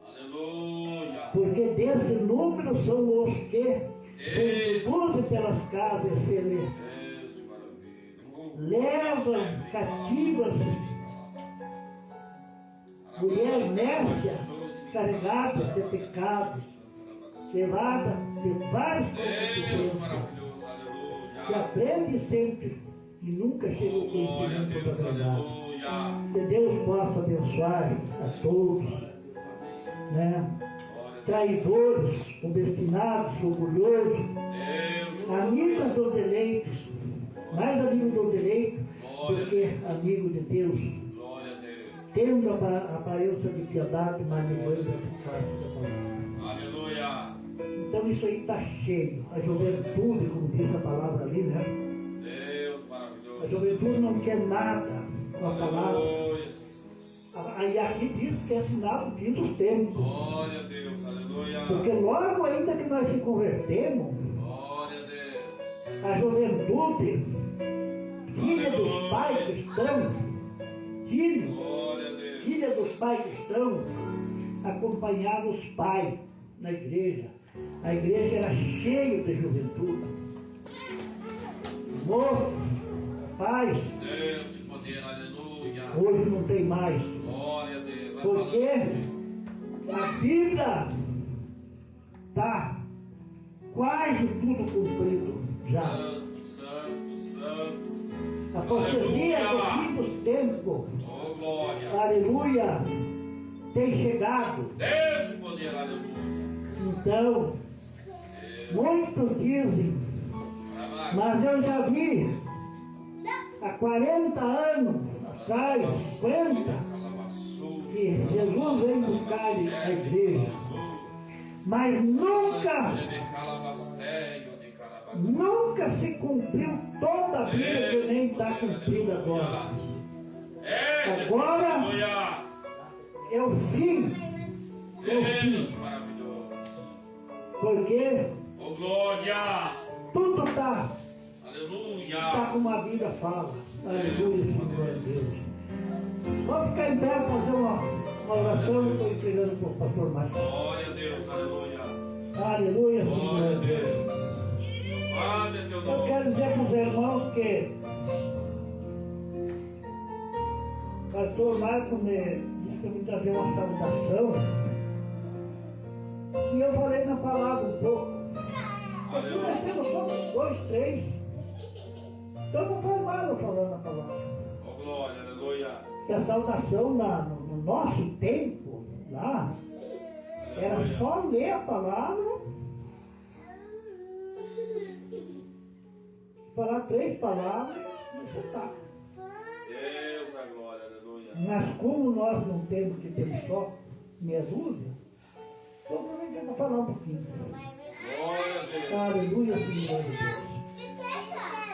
Aleluia. porque desse número são os que conduzem pelas casas se Deus de maravilha. levam cativas mulheres nércias, carregadas de pecados, levadas de vários Deus conflitos, maravilhoso, que aleluia. aprende sempre e nunca chega ao Glória a conhecimento Deus, da verdade. aleluia. Que Deus possa abençoar a todos, né? Traidores, obstinados, orgulhosos, Deus, amigos dos eleitos, mais amigos dos eleitos do que amigos de Deus, glória a Deus. tendo a aparência de piedade, mas negando a eficácia da palavra. Aleluia. Então isso aí está cheio. A juventude, como diz a palavra ali, né? Deus A maravilhoso. juventude não quer nada com a palavra. Aleluia, Jesus. Aí aqui diz que é sinal do fim dos tempos. Glória a Deus, aleluia. Porque logo ainda que nós se convertemos, Glória a Deus. a juventude, filha dos pais cristãos, Glória a Deus. filha dos pais cristãos, acompanhava os pais na igreja. A igreja era cheia de juventude. Moços, pais, Deus de poder, aleluia. hoje não tem mais. Glória a Deus. Vai Porque falando, a Bíblia está quase tudo cumprido já. Santo, santo, santo. A profecia do fim dos tempos, Oh, glória. aleluia, tem chegado. Deus de poder, aleluia. Então, muitos dizem, mas eu já vi há 40 anos atrás, 50, que Jesus veio buscar a igreja, mas nunca se cumpriu toda a Bíblia, que nem está cumprida agora. Agora é o fim Deus maravilhoso. Porque Oh, glória. tudo está Aleluia. como a Bíblia fala. Aleluia, Senhor Deus. Vamos ficar em pé, fazer uma oração. Eu estou entregando para o pastor Márcio. Glória a Deus, aleluia. Aleluia, Glória a Senhor Deus. Deus. Fale teu Eu nome. quero dizer para os irmãos que o pastor Marco me disse para me trazer uma saudação. E eu falei na palavra um pouco. Porque nós temos só 2, 3. Então não foi mal eu falando na palavra. Oh, glória, aleluia. Que a saudação no nosso tempo, lá, era só ler a palavra, falar 3 palavras e você está. Deus, a glória, aleluia. Mas como nós não temos que ter só meia dúzia, estou aproveitando para falar um pouquinho. Glória a Deus. Aleluia, Senhor Deus.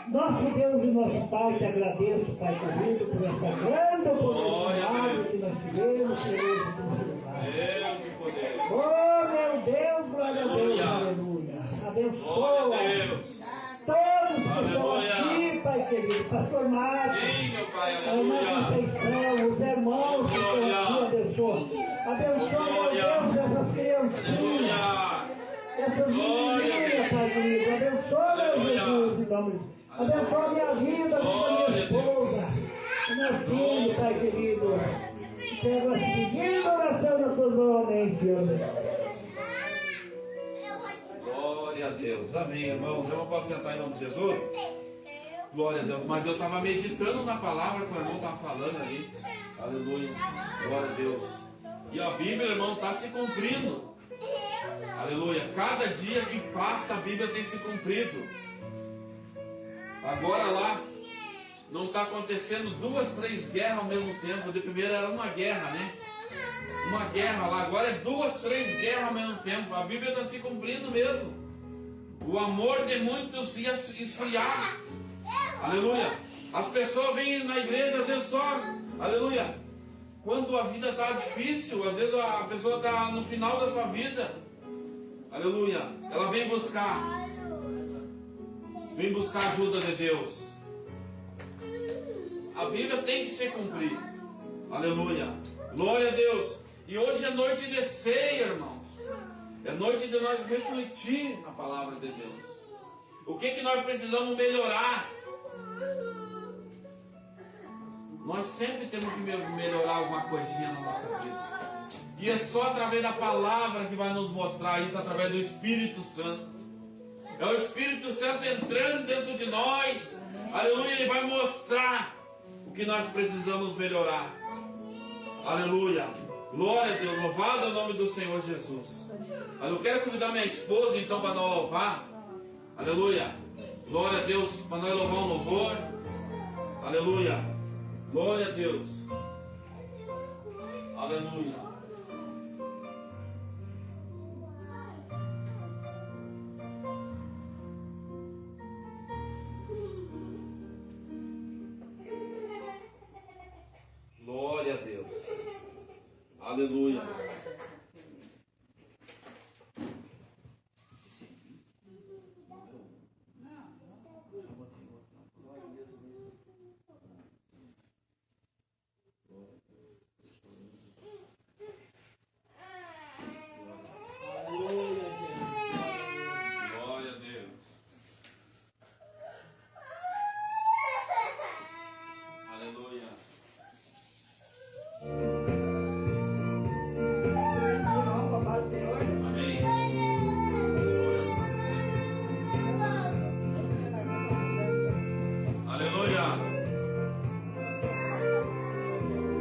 Nosso Deus e nosso Pai, te agradeço, Pai querido, por essa grande oportunidade que nós tivemos, Senhor, de nos lugar. Deus de poder. Oh, meu Deus, glória a Deus, Aleluia. aleluia. Abençoa Glória a Deus. todos que estão Aleluia. aqui, Pai querido, pastor Márcio, Sim, meu Pai, a irmã aleluia. Conceição, os irmãos que estão aqui, abençoa. Abençoa, meu Deus, essas criancinhas, Aleluia. essas menininhas, Pai querido. Abençoa, meu Aleluia. Jesus, em nome de Jesus. Abençoa a minha vida, a minha esposa, o meu filho, Pai querido. Pego a seguinte oração na tua mão, amém, Senhor. Glória a Deus. Amém, irmãos. Eu não posso sentar em nome de Jesus? Glória a Deus. Mas eu estava meditando na palavra que o irmão estava falando ali. Aleluia. Glória a Deus. E a Bíblia, irmão, está se cumprindo. Aleluia. Cada dia que passa, a Bíblia tem se cumprido. Agora lá, não está acontecendo 2, 3 guerras ao mesmo tempo. De primeira era uma guerra, né? Uma guerra lá. Agora é 2, 3 guerras ao mesmo tempo. A Bíblia está se cumprindo mesmo. O amor de muitos ia esfriar. Aleluia. As pessoas vêm na igreja, às vezes só, aleluia, quando a vida está difícil, às vezes a pessoa está no final da sua vida, aleluia, ela vem buscar a ajuda de Deus. A Bíblia tem que se cumprir. Aleluia. Glória a Deus. E hoje é noite de ceia, irmãos. É noite de nós refletir na palavra de Deus. O que nós precisamos melhorar? Nós sempre temos que melhorar alguma coisinha na nossa vida. E é só através da palavra que vai nos mostrar isso, através do Espírito Santo. É o Espírito Santo entrando dentro de nós. Aleluia, ele vai mostrar o que nós precisamos melhorar. Aleluia. Glória a Deus. Louvado é o nome do Senhor Jesus. Eu quero convidar minha esposa então para nós louvar. Aleluia. Glória a Deus. Para nós louvar um louvor. Aleluia. Glória a Deus. Aleluia. Glória a Deus. Aleluia. Glória a Deus. Aleluia. Amém. Aleluia.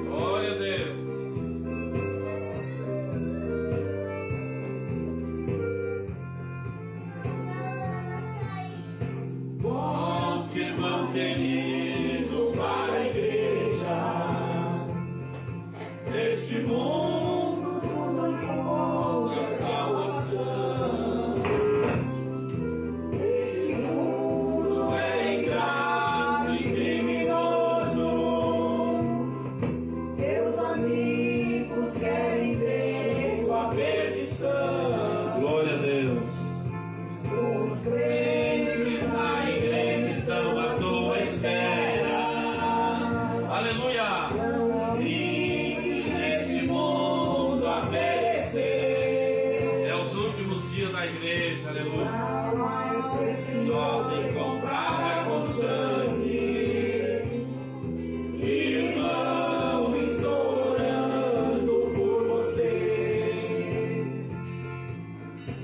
Glória a Deus. Conte, irmão querido, para a igreja. Este mundo não encontra salvação. Este mundo é ingrato e criminoso. Teus amigos querem ver tua bênção. a igreja, aleluia. Preciosa e comprada com sangue. Irmão, estou orando por você.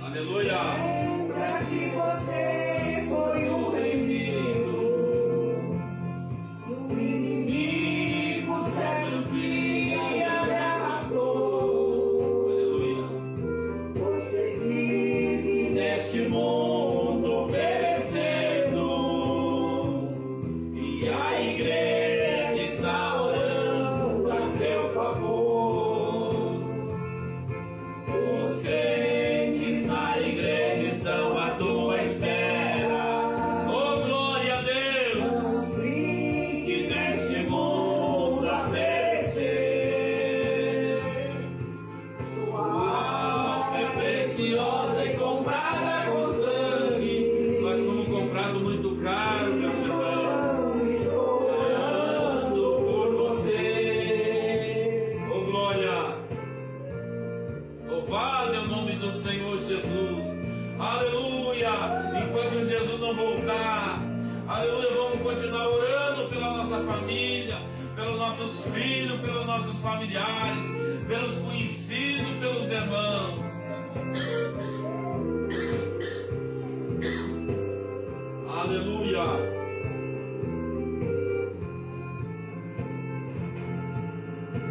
Aleluia. Lembra que você foi o bem-vindo. O inimigo certo dia lhe arrastou. Aleluia. Você vive Neste mundo perecendo, e a igreja está orando a seu favor. Os crentes na igreja estão à tua espera. Oh, glória a Deus! Que neste mundo a perecer, tua alma é preciosa e comprada com sangue. Nós somos comprados muito caro, meu Senhor. Orando por você. Oh, glória! Louvado é o nome do Senhor Jesus. Aleluia! Enquanto Jesus não voltar, aleluia, vamos continuar orando pela nossa família, pelos nossos filhos, pelos nossos familiares, pelos conhecidos, pelos irmãos. Aleluia!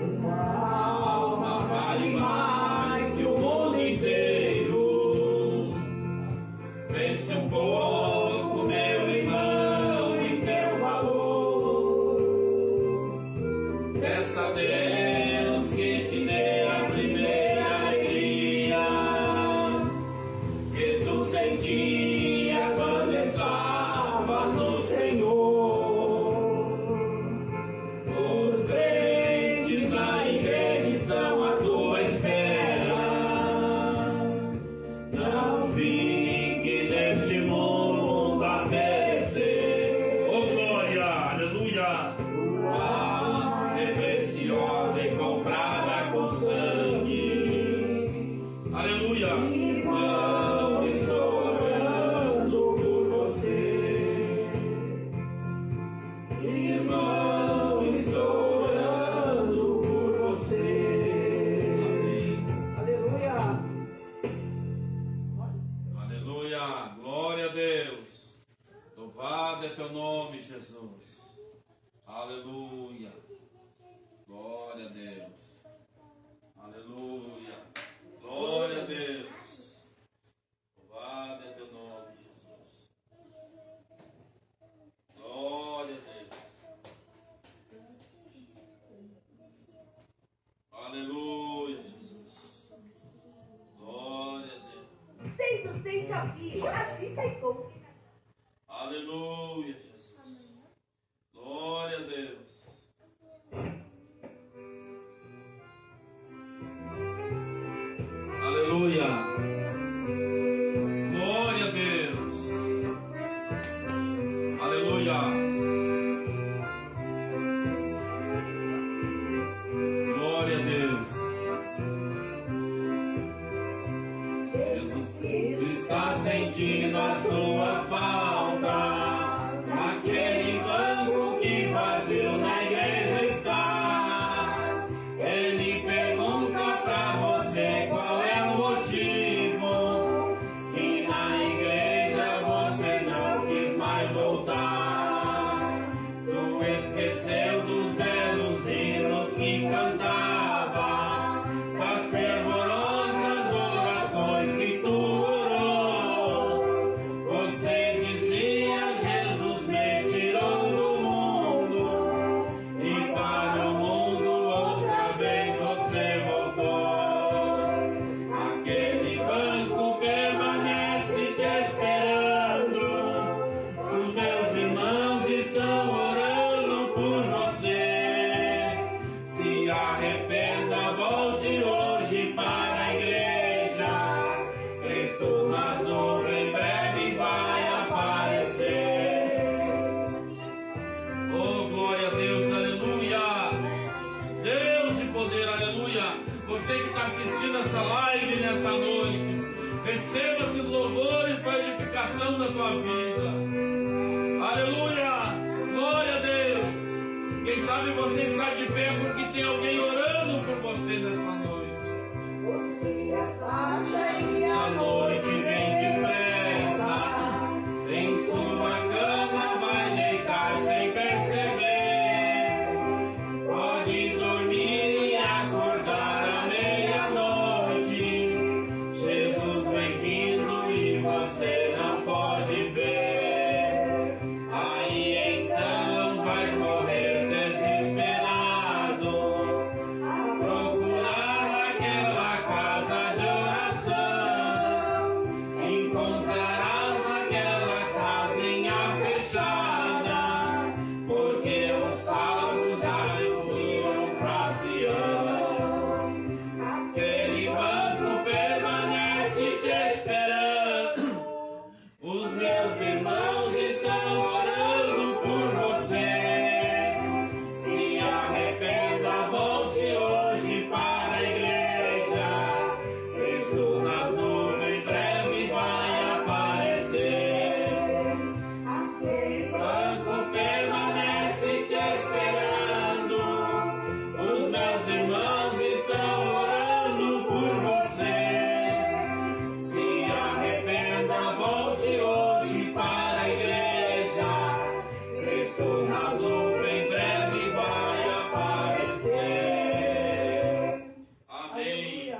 Uma alma vale mais que o mundo inteiro. Pense um pouco, meu irmão, em teu valor. Peça a Deus que te dê a primeira alegria que tu sentia quando estava no Senhor. Os crentes na igreja estão à tua espera. Não fique neste mundo a perecer. Oh, glória, aleluia. Tua é preciosa e comprada com sangue. Aleluia. Não estou orando por você. Irmão, estou orando por você. Amém. Aleluia. Aleluia, glória a Deus. Louvado é teu nome, Jesus. Aleluia, glória a Deus. Aleluia, glória a Deus. Louvado é teu nome, Jesus. Glória a Deus. Aleluia, Jesus. Glória a Deus. Sem vocês já viram, assista e compre. Aleluia, Jesus. Glória a Deus. Aleluia. Glória a Deus. Aleluia. Glória a Deus. Jesus Cristo está sentindo a sua falta. Naquele banco que vazio na igreja está. Ele pergunta pra você qual é o motivo que na igreja você não quis mais voltar. Tu esqueceu dos belos hinos que cantava, das fervorosas orações que tu orou. Você dizia: Jesus me tirou do mundo, e para o mundo outra vez você voltou. Aquele banco permanece te esperando. Os meus irmãos estão orando por você. Se arrependa, volte hoje para a igreja. Cristo nas nuvens breve vai aparecer. Oh, glória a Deus, aleluia. Deus de poder, aleluia. Você que está assistindo essa live nessa noite, Receba esses louvores para a edificação da tua vida. Aleluia! Glória a Deus! Quem sabe você está de pé porque tem alguém orando por você nessa noite. A noite vem depressa, em sua cama vai deitar sem perceber. Pode dormir e acordar à meia-noite. Jesus vem vindo e você não pode ver. Aí então vai correr desesperado, procurar aquela casa de oração. Encontrarás aquela casinha fechada, porque os salvos já foram pra Sião. Aquele banco permanece te esperando. Os meus irmãos estão orando por você. Se arrependa, volte hoje para a igreja. Cristo nas nuvens breve vai aparecer. Aquele banco permanece te esperando. Os meus irmãos estão orando por você. Se arrependa, volte hoje para a igreja. Cristo na nuvem breve vai aparecer. Amém.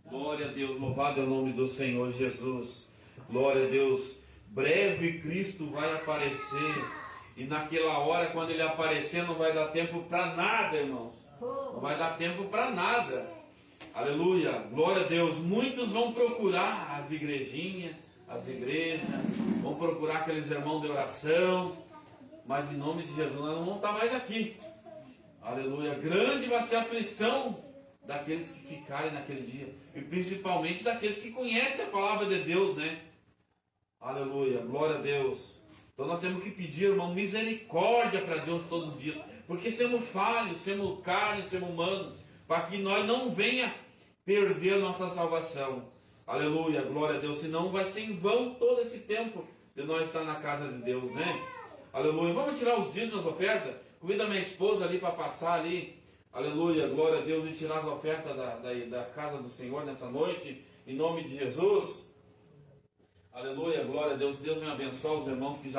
Glória a Deus, louvado é o nome do Senhor Jesus. Glória a Deus. Breve Cristo vai aparecer. E naquela hora, quando ele aparecer, não vai dar tempo para nada, irmãos. Não vai dar tempo para nada. Aleluia. Glória a Deus. Muitos vão procurar as igrejinhas, as igrejas, vão procurar aqueles irmãos de oração. Mas em nome de Jesus, nós não vamos estar mais aqui. Aleluia. Grande vai ser a aflição daqueles que ficarem naquele dia. E principalmente daqueles que conhecem a palavra de Deus, né? Aleluia. Glória a Deus. Então nós temos que pedir, irmão, misericórdia para Deus todos os dias. Porque somos falhos, somos carne, somos humanos. Para que nós não venha perder nossa salvação. Aleluia. Glória a Deus. Senão vai ser em vão todo esse tempo de nós estar na casa de Deus, né? Aleluia. Vamos tirar os dízimos das ofertas? Convido a minha esposa ali para passar ali. Aleluia. Glória a Deus. E tirar as ofertas da casa do Senhor nessa noite. Em nome de Jesus. Aleluia. Glória a Deus. Deus venha abençoar os irmãos que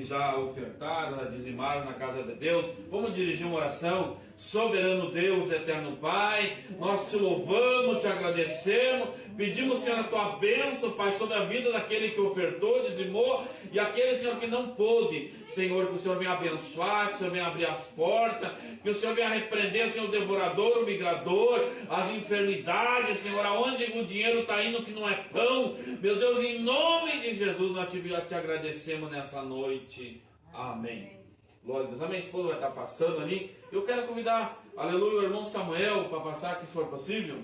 já ofertaram, já dizimaram na casa de Deus. Vamos dirigir uma oração. Soberano Deus, eterno Pai, nós te louvamos, te agradecemos, pedimos, Senhor, a tua bênção, Pai, sobre a vida daquele que ofertou, dizimou, e aquele, Senhor, que não pôde. Senhor, que o Senhor venha abençoar, que o Senhor venha abrir as portas, que o Senhor venha repreender, Senhor, o devorador, o migrador, as enfermidades, Senhor, aonde o dinheiro está indo que não é pão. Meu Deus, em nome de Jesus, nós te agradecemos nessa noite. Amém. Glória a Deus. A minha esposa vai estar passando ali. Eu quero convidar, aleluia, o irmão Samuel para passar aqui, se for possível.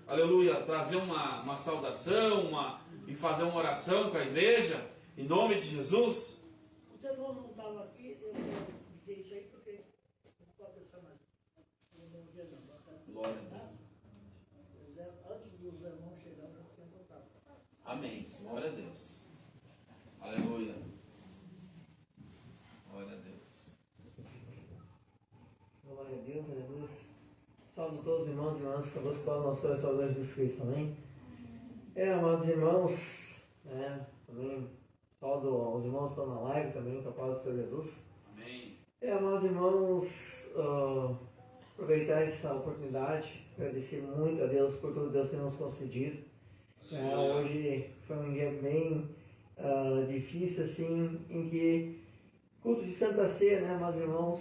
Aleluia, trazer uma saudação e fazer uma oração com a igreja, em nome de Jesus. Os irmãos não estavam aqui, eu dizer isso aí porque não pode pensar mais. Eu não via não. Glória a Deus. Antes dos irmãos chegarem, eu tinha voltado. Amém. Glória a Deus. Aleluia. Glória a Deus. Glória a Deus, aleluia. Salve todos os irmãos e irmãs conosco pela nossa Salvador Jesus Cristo, amém? Amados irmãos, também salve os irmãos que estão na live também, com a paz do Senhor Jesus. Amém. Amados irmãos, aproveitar essa oportunidade, agradecer muito a Deus por tudo que Deus tem nos concedido. Hoje foi um dia bem difícil, assim, em que culto de Santa Ceia, né, amados irmãos,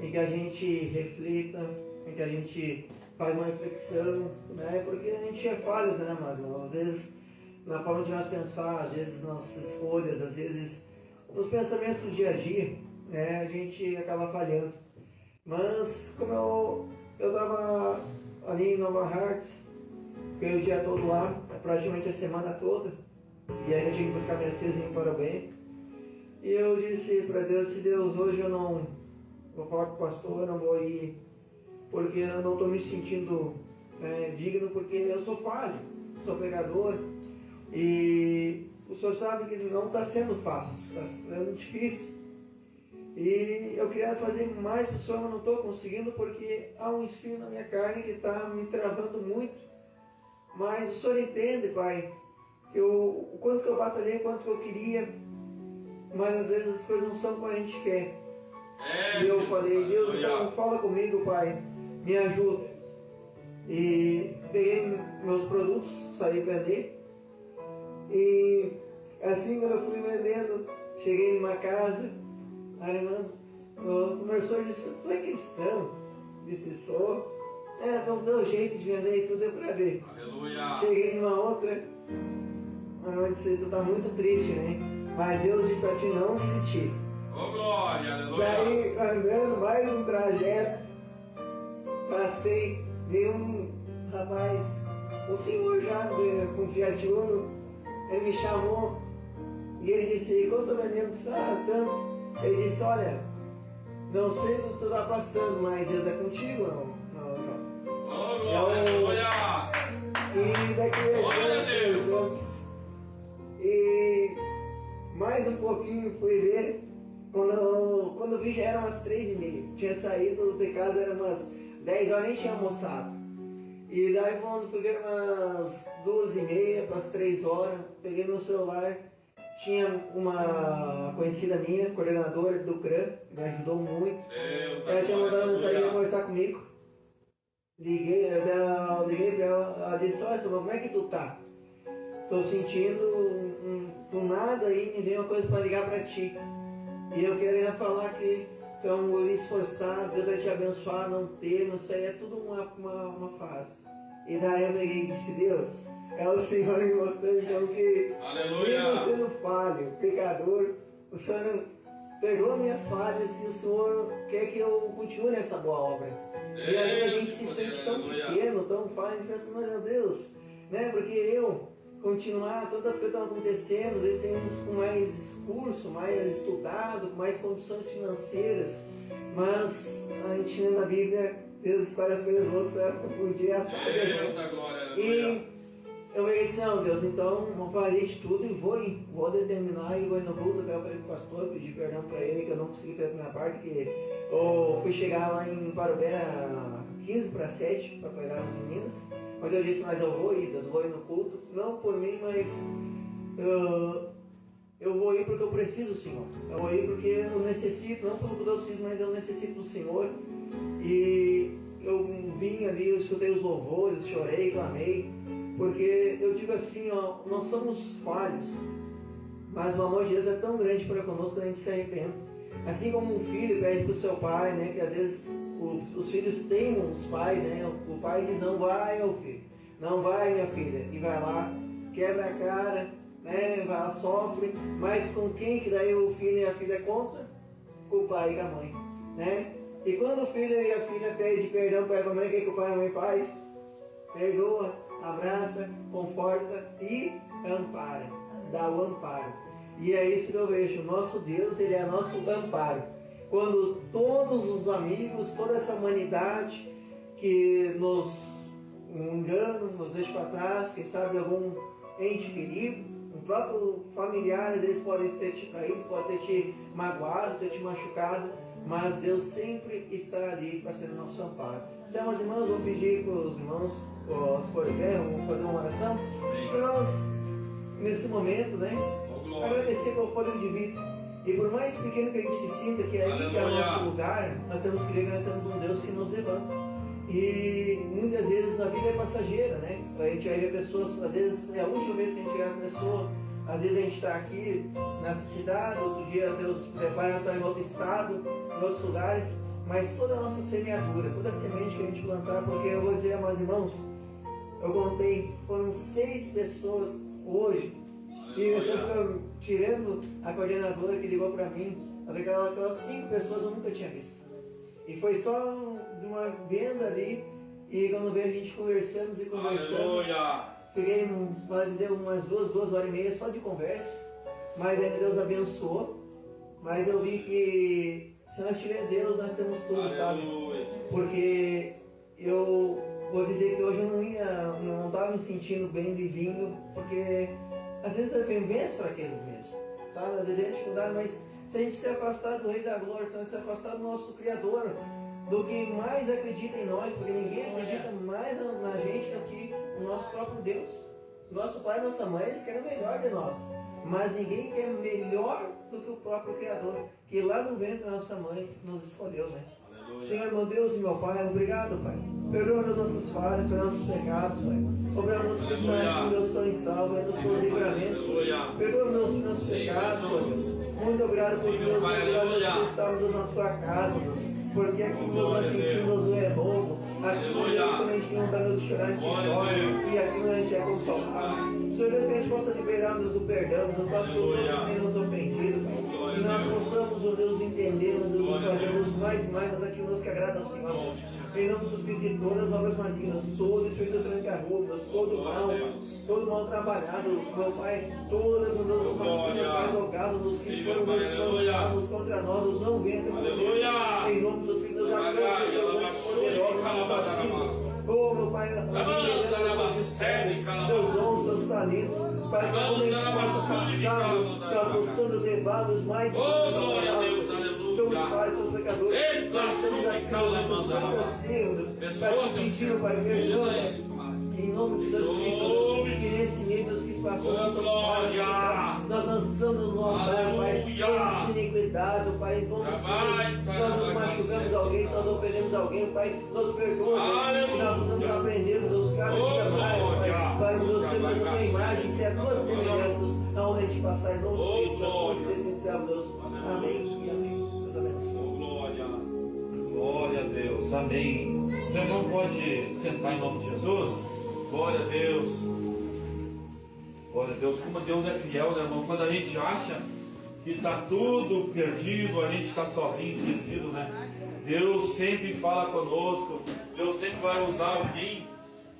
em que a gente reflita, em que a gente faz uma reflexão, né, porque a gente é falhos, né, amados irmãos, às vezes na forma de nós pensar, às vezes nas nossas escolhas, às vezes nos pensamentos do dia a dia, né, a gente acaba falhando. Mas como eu estava ali em Nova Hartz, fiquei o dia todo lá, praticamente a semana toda, e aí eu tinha que buscar minha cezinha para o bem. E eu disse para Deus, se Deus, hoje eu não vou falar com o pastor, eu não vou ir, porque eu não estou me sentindo digno, porque eu sou falho. sou pecador e o Senhor sabe que não está sendo fácil, está sendo difícil. E eu queria fazer mais para o Senhor, mas não estou conseguindo porque há um espinho na minha carne que está me travando muito. Mas o Senhor entende, Pai, que o quanto que eu batalhei, o quanto que eu queria, mas às vezes as coisas não são como a gente quer. E eu falei, Deus, então fala comigo, Pai, me ajuda. E peguei meus produtos, saí vender. E assim quando eu fui vendendo, cheguei numa casa, a irmã conversou e disse, tu é cristão? Disse, sou. Não deu jeito de vender e tudo, deu pra ver. Aleluia. Cheguei numa outra, a irmã disse, tu tá muito triste, né? Mas Deus disse pra ti não desistir. Oh, glória, aleluia. Daí, andando mais um trajeto, passei, veio um rapaz, um senhor já com Fiat Uno, ele me chamou e ele disse, quanto vendendo? Disse, tanto. Ele disse, olha, não sei o que tu está passando, mas Deus é contigo, não, João. Oh, glória, aleluia. E daqui a anos, e mais um pouquinho fui ver, quando eu vi já era umas 3h30, tinha saído de casa, era umas 10 horas, nem tinha almoçado. E daí quando fui ver umas 2h30 para as 3 horas, peguei meu celular, tinha uma conhecida minha, coordenadora do CRAM, que me ajudou muito. Ela tinha mandado uma mensagem para conversar comigo. Liguei para ela, ela disse, olha, como é que tu tá? Tô sentindo do nada aí, me veio uma coisa para ligar para ti. E eu queria falar que tu é um guri esforçado, Deus vai te abençoar, não ter, isso aí é tudo uma fase. E daí eu peguei e disse, Deus, é o Senhor me mostrando então que mesmo sendo falho, pecador, o Senhor não perdoa minhas falhas e o Senhor quer que eu continue nessa boa obra. E aí a gente se sente tão pequeno, tão falho, a gente pensa, mas meu Deus, né? Porque eu continuar, tantas coisas estão acontecendo, às vezes tem uns com mais curso, mais estudado, com mais condições financeiras, mas a gente lê na Bíblia, Deus escolhe as coisas loucas para confundir as coisas. E eu disse, não, Deus, então vou fazer de tudo e vou determinar e vou ir no culto. Eu falei pro pastor, pedi perdão para ele que eu não consegui fazer a minha parte, porque eu fui chegar lá em Parobé 6:45 para pegar as meninas, mas eu disse, mas eu vou ir, Deus, eu vou ir no culto, não por mim, mas eu vou ir porque eu preciso do Senhor, eu vou ir porque eu necessito, não pelo que os outros dizem, mas eu necessito do Senhor. E eu vim ali, eu escutei os louvores, chorei, clamei, porque eu digo assim, ó, nós somos falhos, mas o amor de Deus é tão grande para conosco que a gente se arrepende. Assim como um filho pede para o seu pai, né, que às vezes os filhos teimam os pais, né, o pai diz, não vai, meu filho, não vai, minha filha, e vai lá, quebra a cara, né, vai lá, sofre, mas com quem que daí o filho e a filha conta? Com o pai e com a mãe, né? E quando o filho e a filha pedem perdão para a mãe, o que o pai e a mãe faz? Perdoa, abraça, conforta e ampara, dá o amparo. E é isso que eu vejo, o nosso Deus, Ele é nosso amparo. Quando todos os amigos, toda essa humanidade que nos enganam, nos deixa para trás, quem sabe algum ente querido, um próprio familiar, às vezes pode ter te traído, pode ter te magoado, ter te machucado, mas Deus sempre está ali para ser o nosso amparo. Então, meus irmãos, vou pedir para os irmãos, se for ver, vamos fazer uma oração, para nós, nesse momento, né, agradecer pelo fôlego de vida. E por mais pequeno que a gente se sinta, que aqui é o nosso lugar, nós temos que ver que nós temos um Deus que nos levanta. E muitas vezes a vida é passageira, né? A gente vai ver pessoas, às vezes é a última vez que a gente vê a pessoa, às vezes a gente está aqui nessa cidade, outro dia Deus prepara estar em outro estado, em outros lugares, mas toda a nossa semeadura, toda a semente que a gente plantar, porque eu vou dizer, meus irmãos, eu contei, foram 6 pessoas hoje, e vocês estão tirando a coordenadora que ligou para mim, aquelas 5 pessoas eu nunca tinha visto. E foi só de uma venda ali, e quando veio a gente conversamos e conversamos. Fiquei, nós deu umas 2 horas e meia só de conversa, mas ainda Deus abençoou. Mas eu vi que se nós tiver Deus, nós temos tudo, sabe? Porque eu vou dizer que hoje eu não estava me sentindo bem de vindo, porque às vezes a vivência é aqueles mesmo, sabe? Às vezes a gente dificuldade, mas se a gente se afastar do Rei da Glória, se a gente se afastar do nosso Criador, do que mais acredita em nós, porque ninguém acredita mais na gente do que o nosso próprio Deus. Nosso pai e nossa mãe, eles querem o melhor de nós, mas ninguém quer melhor do que o próprio Criador, que lá no ventre da nossa mãe nos escolheu, né? Senhor, meu Deus e meu Pai, obrigado, Pai. Perdoa as nossas falhas, perdoa os pecados, Pai. Obrigado pelos que estão em salvo, pelos livramentos. Perdoa meus pecados, Deus. Muito obrigado por Deus, obrigado que estamos na tua casa, Deus. Porque aqui nós sentimos é novo. Aqui quando a gente não está nos chorar, a gente chora. E aqui quando a gente é consolado. Senhor Deus, que a gente possa liberar-nos do perdão, nos nossos também nos ofendidos, Pai. Que nós possamos, ó Deus, entender, ó Deus, fazermos mais nas atitudes que agradam ao Senhor. Em nome dos Espíritos de todas as obras malignas, todo espírito tranca-rubras, todo mal trabalhado, meu Pai, todas as nossas faz ocasos, dos que foram lançados contra nós, os não ventres, em nome dos Filhos da glória, poderosos, oh, meu Pai, teus dons, teus talentos, para que a gente possa passar nós buscando levar os mais teus pais, teus pecadores, nós estamos aqui, para te pedir, Pai, perdão, em nome de Jesus Cristo, que nesse meio Deus que passou nossas falhas, nós lançamos no altar, Pai, todas as iniquidades, Pai, em nome de Jesus, nós nos machucamos alguém, nós ofendemos alguém, Pai, nos perdoa, nós estamos aprendendo, Deus, cada dia mais, Pai, Deus, temos uma imagem, se é a tua semelhança, aonde a gente passar, em nome de Jesus, nós ser sincero, Deus, amém e amém. Glória a Deus, amém. Você não pode sentar em nome de Jesus? Glória a Deus. Glória a Deus, como Deus é fiel, né, irmão? Quando a gente acha que está tudo perdido, a gente está sozinho, esquecido, né? Deus sempre fala conosco, Deus sempre vai usar alguém,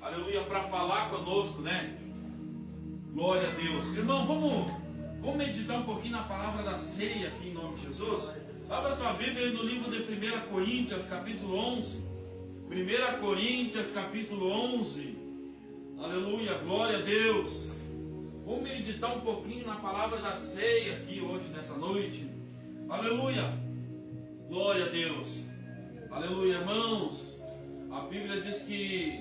aleluia, para falar conosco, né? Glória a Deus. Irmão, vamos meditar um pouquinho na palavra da ceia aqui em nome de Jesus? Abra a tua Bíblia aí no livro de 1 Coríntios, capítulo 11. 1 Coríntios, capítulo 11. Aleluia, glória a Deus. Vamos meditar um pouquinho na palavra da ceia aqui hoje, nessa noite. Aleluia, glória a Deus. Aleluia, irmãos. A Bíblia diz que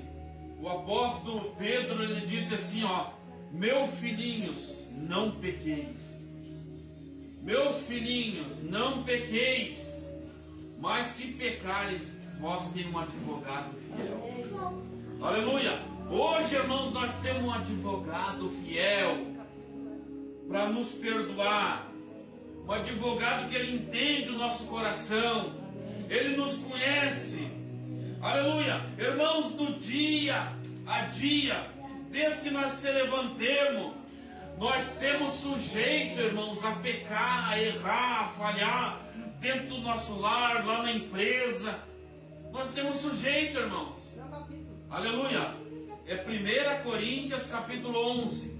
o apóstolo Pedro, ele disse assim, ó: meus filhinhos, não pequeis. Meus filhinhos, não pequeis, mas se pecares, vós tem um advogado fiel. Aleluia! Hoje, irmãos, nós temos um advogado fiel para nos perdoar. Um advogado que ele entende o nosso coração, ele nos conhece. Aleluia! Irmãos, do dia a dia, desde que nós se levantemos, nós temos sujeito, irmãos, a pecar, a errar, a falhar, dentro do nosso lar, lá na empresa. Nós temos sujeito, irmãos. Aleluia. É 1 Coríntios, capítulo 11,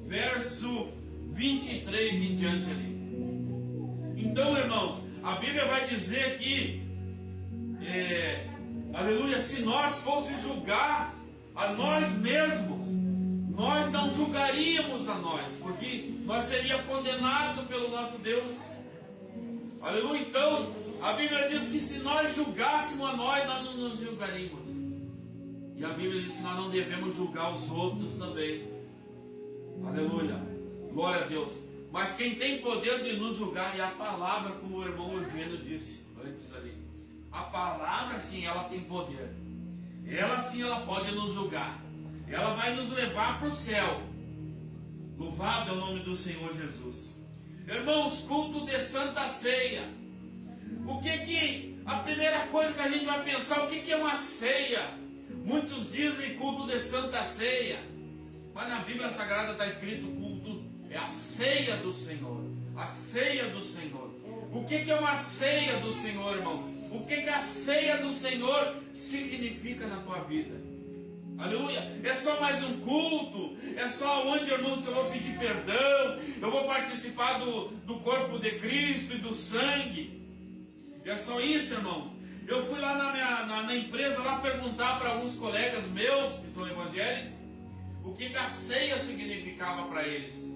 verso 23 em diante ali. Então, irmãos, a Bíblia vai dizer aqui, aleluia, se nós fôssemos julgar a nós mesmos, nós não julgaríamos a nós, porque nós seríamos condenados pelo nosso Deus. Aleluia. Então, a Bíblia diz que se nós julgássemos a nós, nós não nos julgaríamos. E a Bíblia diz que nós não devemos julgar os outros também. Aleluia. Glória a Deus. Mas quem tem poder de nos julgar é a palavra, como o irmão Eugênio disse antes ali. A palavra, sim, ela tem poder. Ela, sim, ela pode nos julgar. Ela vai nos levar para o céu. Louvado é o nome do Senhor Jesus. Irmãos, culto de Santa Ceia. O que a primeira coisa que a gente vai pensar, o que é uma ceia? Muitos dizem culto de Santa Ceia, mas na Bíblia Sagrada está escrito culto, é a ceia do Senhor. A ceia do Senhor. O que é uma ceia do Senhor, irmão? O que a ceia do Senhor significa na tua vida? Aleluia. É só mais um culto? É só onde, irmãos, que eu vou pedir perdão? Eu vou participar do corpo de Cristo e do sangue? É só isso, irmãos? Eu fui lá na empresa lá perguntar para alguns colegas meus, que são evangélicos, o que a ceia significava para eles.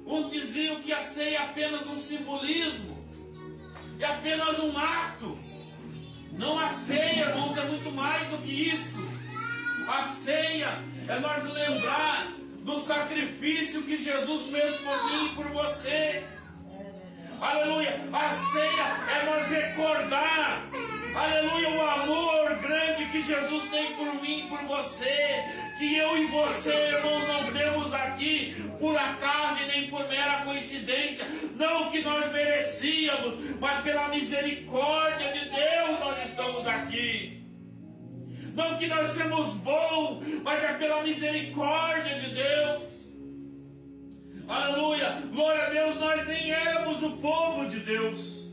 Uns diziam que a ceia é apenas um simbolismo, é apenas um ato. Não, a ceia, irmãos, é muito mais do que isso. A ceia é nós lembrar do sacrifício que Jesus fez por mim e por você. Aleluia. A ceia é nós recordar, aleluia, o amor grande que Jesus tem por mim e por você. Que eu e você, irmãos, não temos aqui por acaso e nem por mera coincidência. Não que nós merecíamos, mas pela misericórdia de Deus nós estamos aqui. Não que nós somos bons, mas é pela misericórdia de Deus. Aleluia, glória a Deus. Nós nem éramos o povo de Deus.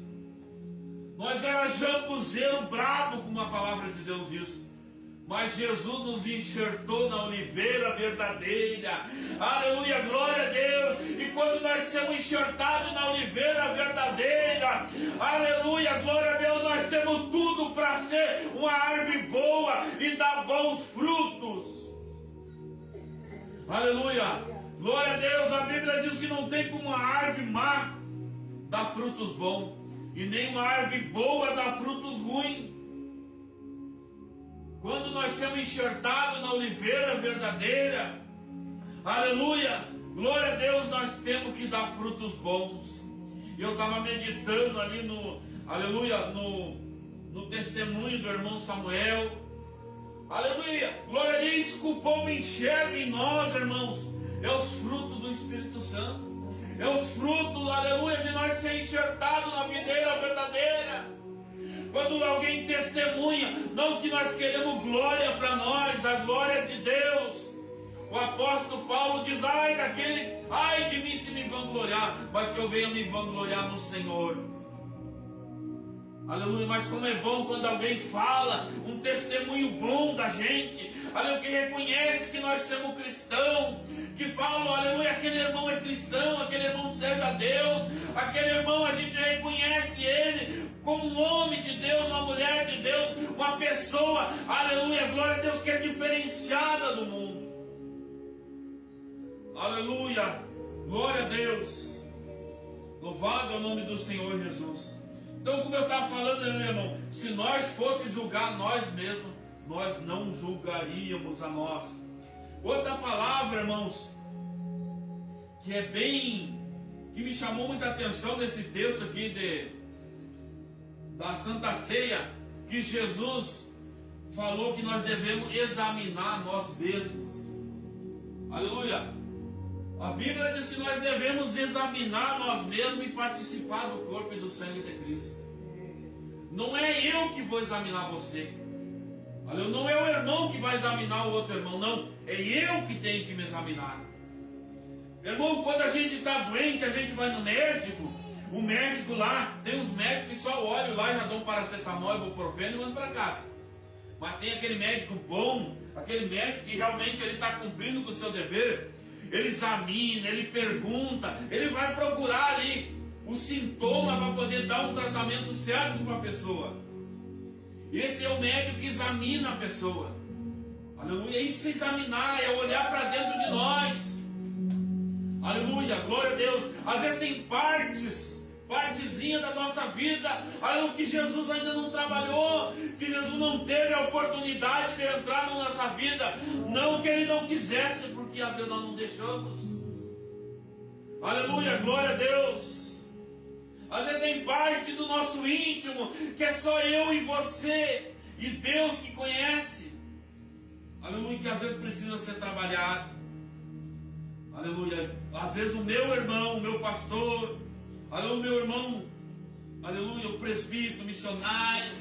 Nós era jambuzeiro brabo, como a palavra de Deus diz. Mas Jesus nos enxertou na oliveira verdadeira. Aleluia, glória a Deus. E quando nós somos enxertados na oliveira verdadeira, aleluia, glória a Deus, nós temos tudo para ser uma árvore boa e dar bons frutos. Aleluia, glória a Deus. A Bíblia diz que não tem como uma árvore má dar frutos bons, e nem uma árvore boa dar frutos ruins. Quando nós somos enxertados na oliveira verdadeira, aleluia, glória a Deus, nós temos que dar frutos bons. E eu estava meditando ali aleluia, no testemunho do irmão Samuel. Aleluia, glória a Deus, isso que o povo enxerga em nós, irmãos, é os frutos do Espírito Santo. É os frutos, aleluia, de nós ser enxertados na videira verdadeira. Quando alguém testemunha, não que nós queremos glória para nós, a glória de Deus. O apóstolo Paulo diz, ai de mim se me vangloriar, mas que eu venha me vangloriar no Senhor. Aleluia, mas como é bom quando alguém fala um testemunho bom da gente, aleluia, que reconhece que nós somos cristãos, que falam, aleluia, aquele irmão é cristão, aquele irmão serve a Deus, aquele irmão a gente reconhece ele como um homem de Deus, uma mulher de Deus, uma pessoa, aleluia, glória a Deus, que é diferenciada do mundo. Aleluia, glória a Deus, louvado é o nome do Senhor Jesus. Então, como eu estava falando, meu irmão, se nós fosse julgar nós mesmos, nós não julgaríamos a nós. Outra palavra, irmãos, que me chamou muita atenção nesse texto aqui da Santa Ceia, que Jesus falou que nós devemos examinar nós mesmos. Aleluia. A Bíblia diz que nós devemos examinar nós mesmos e participar do corpo e do sangue de Cristo. Não é eu que vou examinar você. Aleluia. Não é o irmão que vai examinar o outro irmão, não. É eu que tenho que me examinar. Irmão, quando a gente está doente, a gente vai no médico. O médico lá, tem uns médicos que só olham lá e já dão paracetamol, ibuprofeno e mandam para casa. Mas tem aquele médico bom, aquele médico que realmente ele está cumprindo com o seu dever. Ele examina, ele pergunta, ele vai procurar ali o sintoma para poder dar um tratamento certo para a pessoa. Esse é o médico que examina a pessoa. Aleluia, isso é examinar, é olhar para dentro de nós. Aleluia, glória a Deus. Às vezes tem partezinha da nossa vida, aleluia, que Jesus ainda não trabalhou, que Jesus não teve a oportunidade de entrar na nossa vida, não que Ele não quisesse, porque às vezes nós não deixamos. Aleluia, glória a Deus. Às vezes tem parte do nosso íntimo, que é só eu e você, e Deus que conhece. Aleluia, que às vezes precisa ser trabalhado. Aleluia, às vezes o meu irmão, o meu pastor, aleluia, o meu irmão, aleluia, o presbítero, o missionário,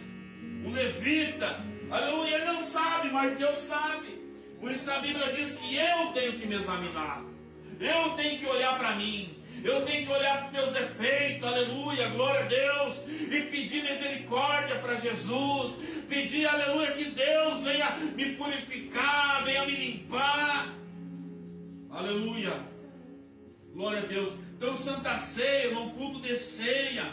o levita, aleluia, ele não sabe, mas Deus sabe. Por isso que a Bíblia diz que eu tenho que me examinar, eu tenho que olhar para mim, eu tenho que olhar para os meus defeitos, aleluia, glória a Deus, e pedir misericórdia para Jesus, pedir, aleluia, que Deus venha me purificar, venha me limpar, aleluia, glória a Deus. Então, Santa Ceia, um culto de ceia,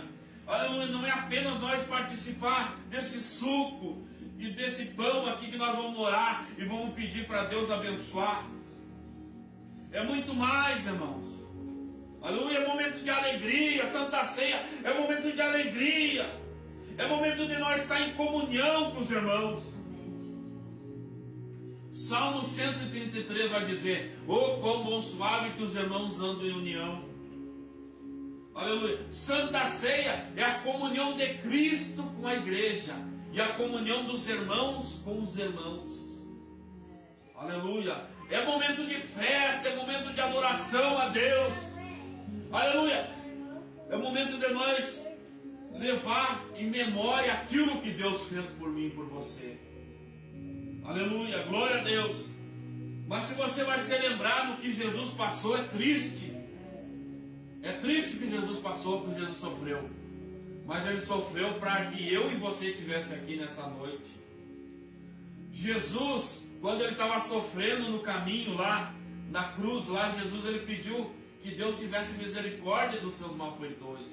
Aleluia, não é apenas nós participar desse suco e desse pão aqui que nós vamos orar e vamos pedir para Deus abençoar. É muito mais, irmãos. Aleluia, é momento de alegria. Santa Ceia é momento de alegria. É momento de nós estar em comunhão com os irmãos. Salmo 133 vai dizer: oh, quão bom suave que os irmãos andam em união. Aleluia. Santa Ceia é a comunhão de Cristo com a igreja e a comunhão dos irmãos com os irmãos. Aleluia. É momento de festa, é momento de adoração a Deus. Aleluia. É momento de nós levar em memória aquilo que Deus fez por mim e por você. Aleluia, glória a Deus. Mas se você vai se lembrar do que Jesus passou, é triste. É triste o que Jesus passou, o que Jesus sofreu. Mas Ele sofreu para que eu e você estivesse aqui nessa noite. Jesus, quando Ele estava sofrendo no caminho lá, na cruz lá, Jesus Ele pediu que Deus tivesse misericórdia dos seus malfeitores.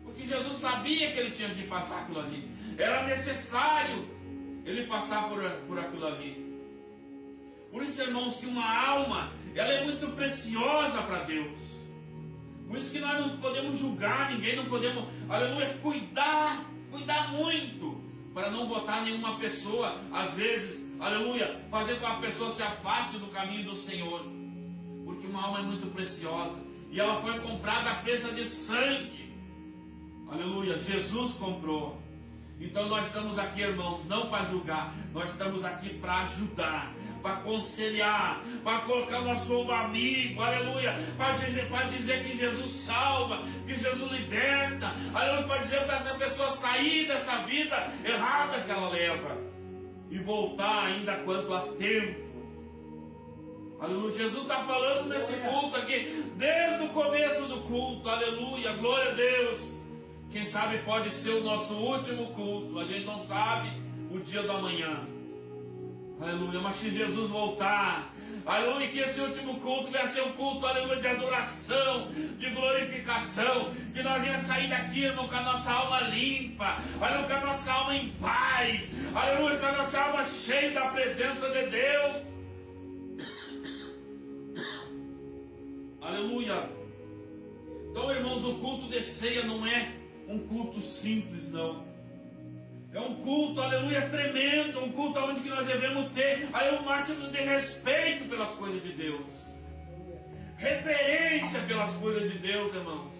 Porque Jesus sabia que Ele tinha que passar aquilo ali. Era necessário Ele passar por aquilo ali. Por isso, irmãos, que uma alma, ela é muito preciosa para Deus. Por isso que nós não podemos julgar ninguém, não podemos, aleluia, cuidar muito, para não botar nenhuma pessoa, às vezes, aleluia, fazer com que a pessoa se afaste do caminho do Senhor. Porque uma alma é muito preciosa, e ela foi comprada a preço de sangue. Aleluia, Jesus comprou. Então nós estamos aqui, irmãos, não para julgar, nós estamos aqui para ajudar, para aconselhar, para colocar nosso ombro amigo, aleluia, para dizer que Jesus salva, que Jesus liberta, aleluia, para dizer para essa pessoa sair dessa vida errada que ela leva e voltar ainda quanto há tempo. Aleluia, Jesus está falando nesse culto aqui, desde o começo do culto, aleluia, glória a Deus. Quem sabe pode ser o nosso último culto. A gente não sabe o dia do amanhã. Aleluia. Mas se Jesus voltar, aleluia, que esse último culto vai ser um culto, aleluia, de adoração, de glorificação. Que nós venhamos sair daqui, irmão, com a nossa alma limpa. Aleluia, com a nossa alma em paz. Aleluia, com a nossa alma cheia da presença de Deus. Aleluia. Então, irmãos, o culto de ceia não é um culto simples, não. É um culto, aleluia, tremendo. Um culto onde que nós devemos ter aí o máximo de respeito pelas coisas de Deus. Reverência pelas coisas de Deus, irmãos.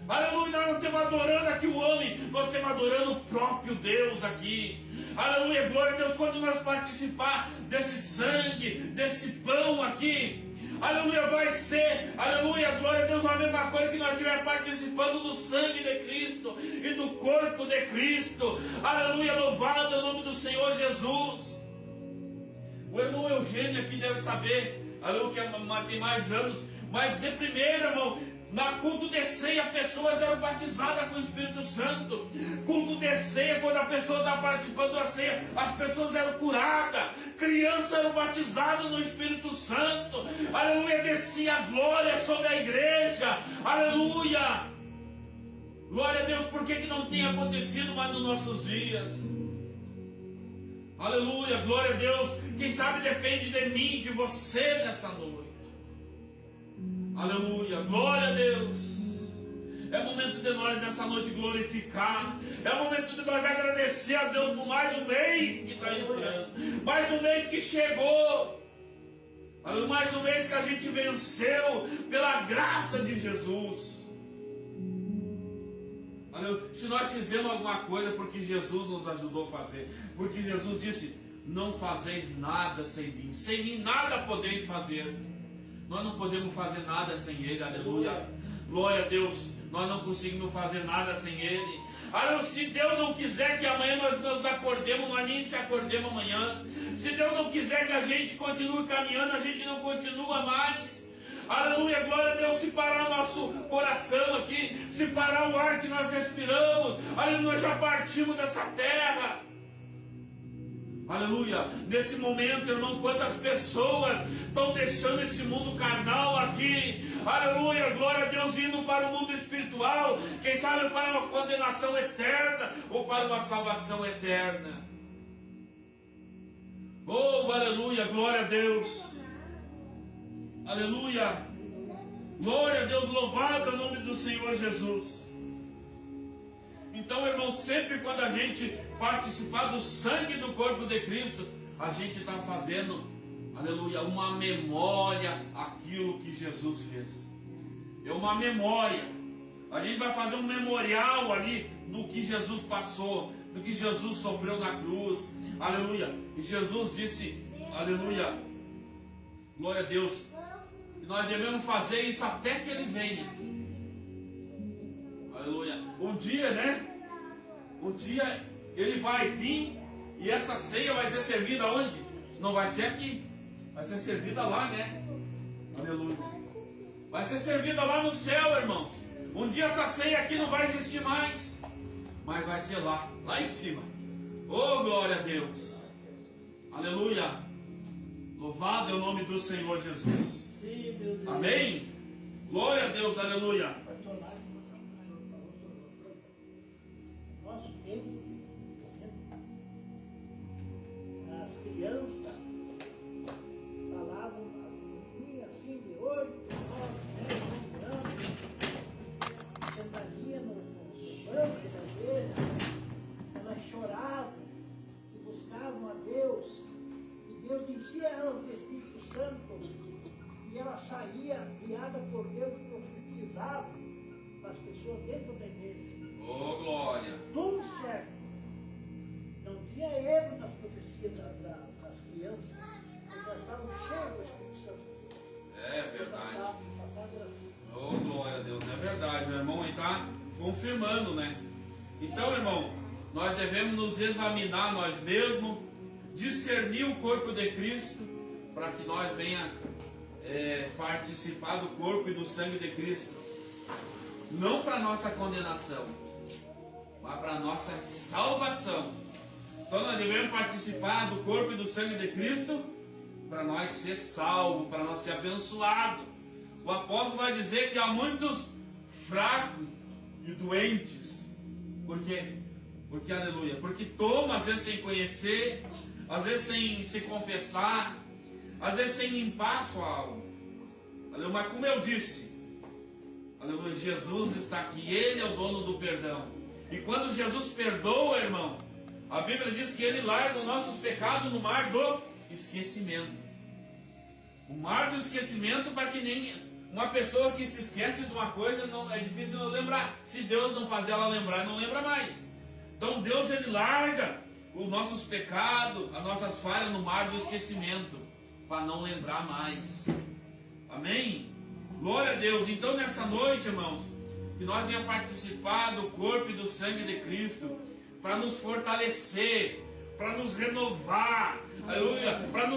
Aleluia, nós não estamos adorando aqui o homem, nós estamos adorando o próprio Deus aqui. Aleluia, glória a Deus, quando nós participar desse sangue, desse pão aqui, aleluia, vai ser, aleluia, glória a Deus, a mesma coisa que nós estivermos participando do sangue de Cristo e do corpo de Cristo. Aleluia, louvado é o nome do Senhor Jesus. O irmão Eugênio aqui deve saber, aleluia, que tem mais anos, mas de primeiro, irmão, na culto de ceia, pessoas eram batizadas com o Espírito Santo. Culto de ceia, quando a pessoa está participando da ceia, as pessoas eram curadas, crianças eram batizadas no Espírito Santo. Aleluia, descia a glória sobre a igreja. Aleluia, glória a Deus. Por que não tem acontecido mais nos nossos dias? Aleluia, glória a Deus. Quem sabe depende de mim, de você nessa noite. Aleluia, glória a Deus. É momento de nós nessa noite glorificar. É momento de nós agradecer a Deus por mais um mês que está entrando, mais um mês que chegou, mais um mês que a gente venceu pela graça de Jesus. Se nós fizemos alguma coisa porque Jesus nos ajudou a fazer, porque Jesus disse: não fazeis nada sem mim nada podeis fazer. Nós não podemos fazer nada sem Ele, aleluia, glória a Deus. Nós não conseguimos fazer nada sem Ele. Aleluia, se Deus não quiser que amanhã nós nos acordemos, nós nem se acordemos amanhã. Se Deus não quiser que a gente continue caminhando, a gente não continua mais. Aleluia, glória a Deus. Se parar o nosso coração aqui, se parar o ar que nós respiramos, aleluia, nós já partimos dessa terra. Aleluia. Nesse momento, irmão, quantas pessoas estão deixando esse mundo carnal aqui. Aleluia, glória a Deus, indo para o mundo espiritual. Quem sabe para uma condenação eterna ou para uma salvação eterna. Oh, aleluia, glória a Deus. Aleluia. Glória a Deus, louvado é o nome do Senhor Jesus. Então, irmão, sempre quando a gente participar do sangue do corpo de Cristo, a gente está fazendo, aleluia, uma memória àquilo que Jesus fez. É uma memória. A gente vai fazer um memorial ali do que Jesus passou, do que Jesus sofreu na cruz. Aleluia. E Jesus disse, aleluia, glória a Deus, que nós devemos fazer isso até que Ele venha. Aleluia. Um dia, né? Um dia Ele vai vir e essa ceia vai ser servida onde? Não vai ser aqui. Vai ser servida lá, né? Aleluia. Vai ser servida lá no céu, irmãos. Um dia essa ceia aqui não vai existir mais. Mas vai ser lá, lá em cima. Oh, glória a Deus. Aleluia. Louvado é o nome do Senhor Jesus. Amém? Glória a Deus, aleluia. Nosso tempo, as crianças falavam assim de 8, 9, 10, 11 anos, sentadinha no banco da igreja, elas choravam e buscavam a Deus, e Deus enchia elas do Espírito Santo, e ela saía guiada por Deus e profetizava para as pessoas dentro da igreja. Oh, glória. Tudo certo. Não tinha erro nas profecias das crianças. Elas estavam cheias do Espírito Santo. É verdade. Oh, glória a Deus. É verdade. Meu irmão aí está confirmando, né? Então, irmão, nós devemos nos examinar nós mesmos, discernir o corpo de Cristo, para que nós venha participar do corpo e do sangue de Cristo. Não para nossa condenação, mas para nossa salvação. Então nós devemos participar do corpo e do sangue de Cristo para nós ser salvos, para nós ser abençoados. O apóstolo vai dizer que há muitos fracos e doentes. Por quê? Porque, aleluia, porque toma às vezes sem conhecer, às vezes sem se confessar, às vezes sem limpar a sua alma. Aleluia, mas como eu disse, aleluia, Jesus está aqui, Ele é o dono do perdão. E quando Jesus perdoa, irmão, a Bíblia diz que Ele larga os nossos pecados no mar do esquecimento. O mar do esquecimento, para que nem uma pessoa que se esquece de uma coisa, não, é difícil não lembrar. Se Deus não fazer ela lembrar, não lembra mais. Então Deus, Ele larga os nossos pecados, as nossas falhas no mar do esquecimento, para não lembrar mais. Amém? Glória a Deus. Então nessa noite, irmãos, que nós venhamos participar do corpo e do sangue de Cristo, para nos fortalecer, para nos renovar, aleluia, para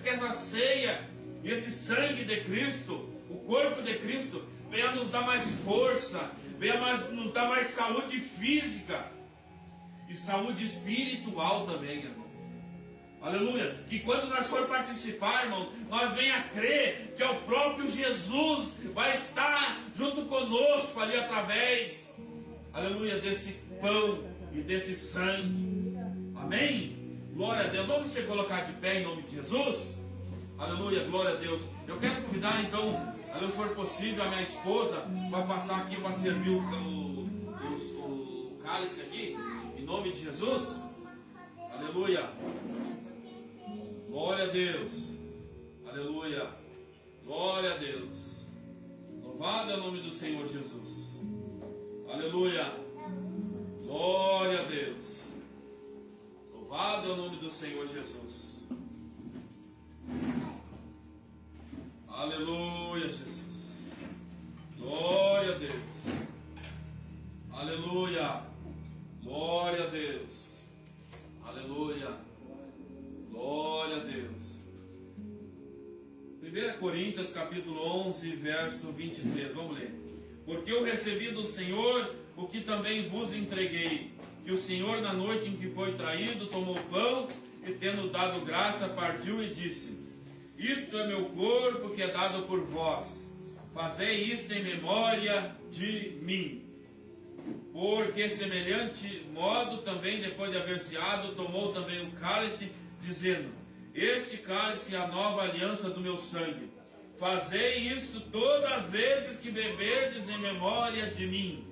que essa ceia e esse sangue de Cristo, o corpo de Cristo, venha nos dar mais força, venha nos dar mais saúde física e saúde espiritual também, irmão. Aleluia. Que quando nós for participar, irmão, nós venha a crer que é o próprio Jesus vai estar junto conosco ali através, aleluia, desse pão e desse sangue. Amém? Glória a Deus. Vamos se colocar de pé em nome de Jesus? Aleluia, glória a Deus. Eu quero convidar então, se for possível, a minha esposa vai passar aqui para servir o cálice aqui, em nome de Jesus. Aleluia. Glória a Deus. Aleluia. Glória a Deus. Louvado é o nome do Senhor Jesus. Aleluia. Glória a Deus. Louvado é o nome do Senhor Jesus. Aleluia, Jesus. Glória a Deus. Aleluia. Glória a Deus. Aleluia. Glória a Deus. 1 Coríntios capítulo 11, verso 23. Vamos ler. Porque eu recebi do Senhor o que também vos entreguei, que o Senhor, na noite em que foi traído, tomou o pão, e e tendo dado graça, partiu e disse: Isto é meu corpo que é dado por vós. Fazei isto em memória de mim. Porque semelhante modo também, depois de haver ceado, tomou também o cálice, dizendo: Este cálice é a nova aliança do meu sangue. Fazei isto todas as vezes que beberdes em memória de mim.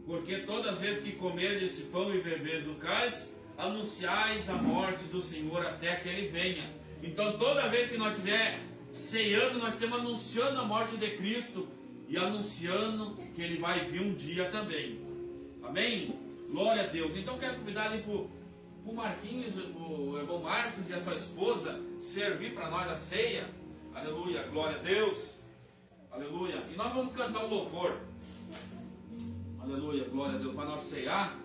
Porque todas as vezes que comerdes este pão e beberdes o cálice, anunciais a morte do Senhor até que Ele venha. Então toda vez que nós estiver ceando, nós estamos anunciando a morte de Cristo e anunciando que Ele vai vir um dia também. Amém? Glória a Deus. Então quero convidar ali para o Marquinhos, o irmão Marcos e a sua esposa servir para nós a ceia. Aleluia, glória a Deus. Aleluia. E nós vamos cantar um louvor. Aleluia, glória a Deus, para nós ceiar.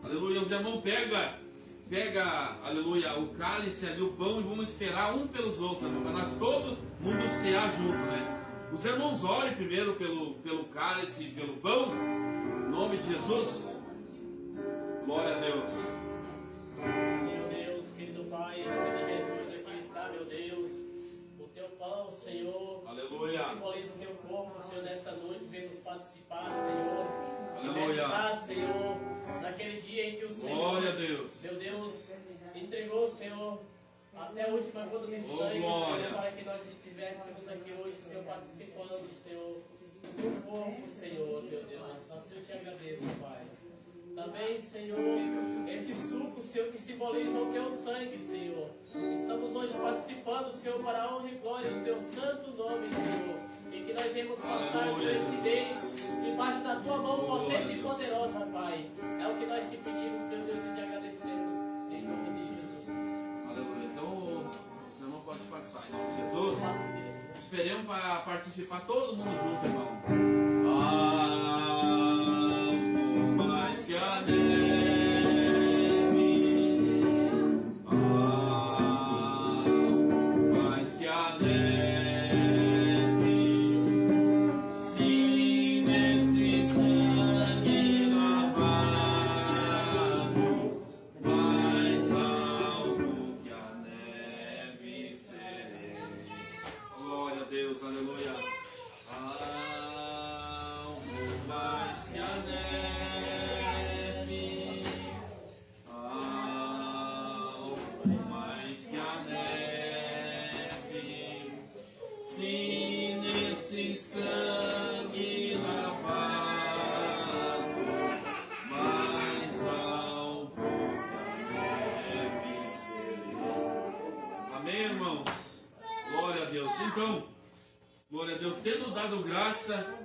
Aleluia, os irmãos pega, aleluia, o cálice ali, o pão, e vamos esperar um pelos outros, para nós todo mundo cear junto, né? Os irmãos orem primeiro pelo cálice e pelo pão, em nome de Jesus. Glória a Deus. Senhor Deus, querido Pai, em nome de Jesus, aqui está, meu Deus, o teu pão, Senhor, Aleluia. que simboliza o teu corpo, Senhor, nesta noite, vem nos participar, Senhor, e Aleluia. meditar, Senhor, naquele dia em que o Senhor, Glória a Deus. meu Deus, entregou, Senhor, até a última gota de sangue, glória. Senhor, para que nós estivéssemos aqui hoje, Senhor, participando, Senhor, do corpo, Senhor, meu Deus. Assim eu te agradeço, Pai. Também, Senhor, esse suco, Senhor, que simboliza o teu sangue, Senhor. Estamos hoje participando, Senhor, para a honra e glória do teu santo nome, Senhor. E que nós venhamos passar, Senhor, esse mês debaixo da tua mão potente e poderosa, Pai. É o que nós te pedimos, meu Deus, e te agradecemos, em nome de Jesus. Aleluia. Então, o irmão pode passar, em nome de Jesus. Esperemos para participar todo mundo junto, irmão. Mais que a neve, mais que a neve, se nesse sangue lavado, mais alvo que a neve serei. Glória a Deus, aleluia. Alvo mais que a neve, alvo mais que a neve, se nesse sangue lavado, mais alvo que a neve serei. Amém, irmãos? Glória a Deus. Então, glória a Deus, tendo dado graça,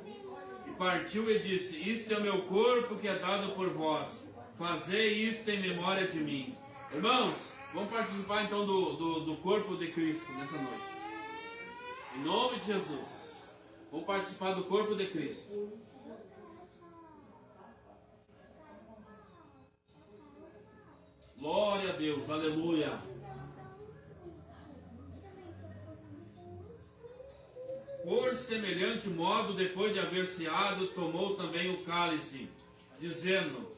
e partiu e disse: Isto é o meu corpo que é dado por vós. Fazei isto em memória de mim. Irmãos, vamos participar então do corpo de Cristo nessa noite. Em nome de Jesus. Vamos participar do corpo de Cristo. Glória a Deus, aleluia. Por semelhante modo, depois de haver ceado, tomou também o cálice, dizendo: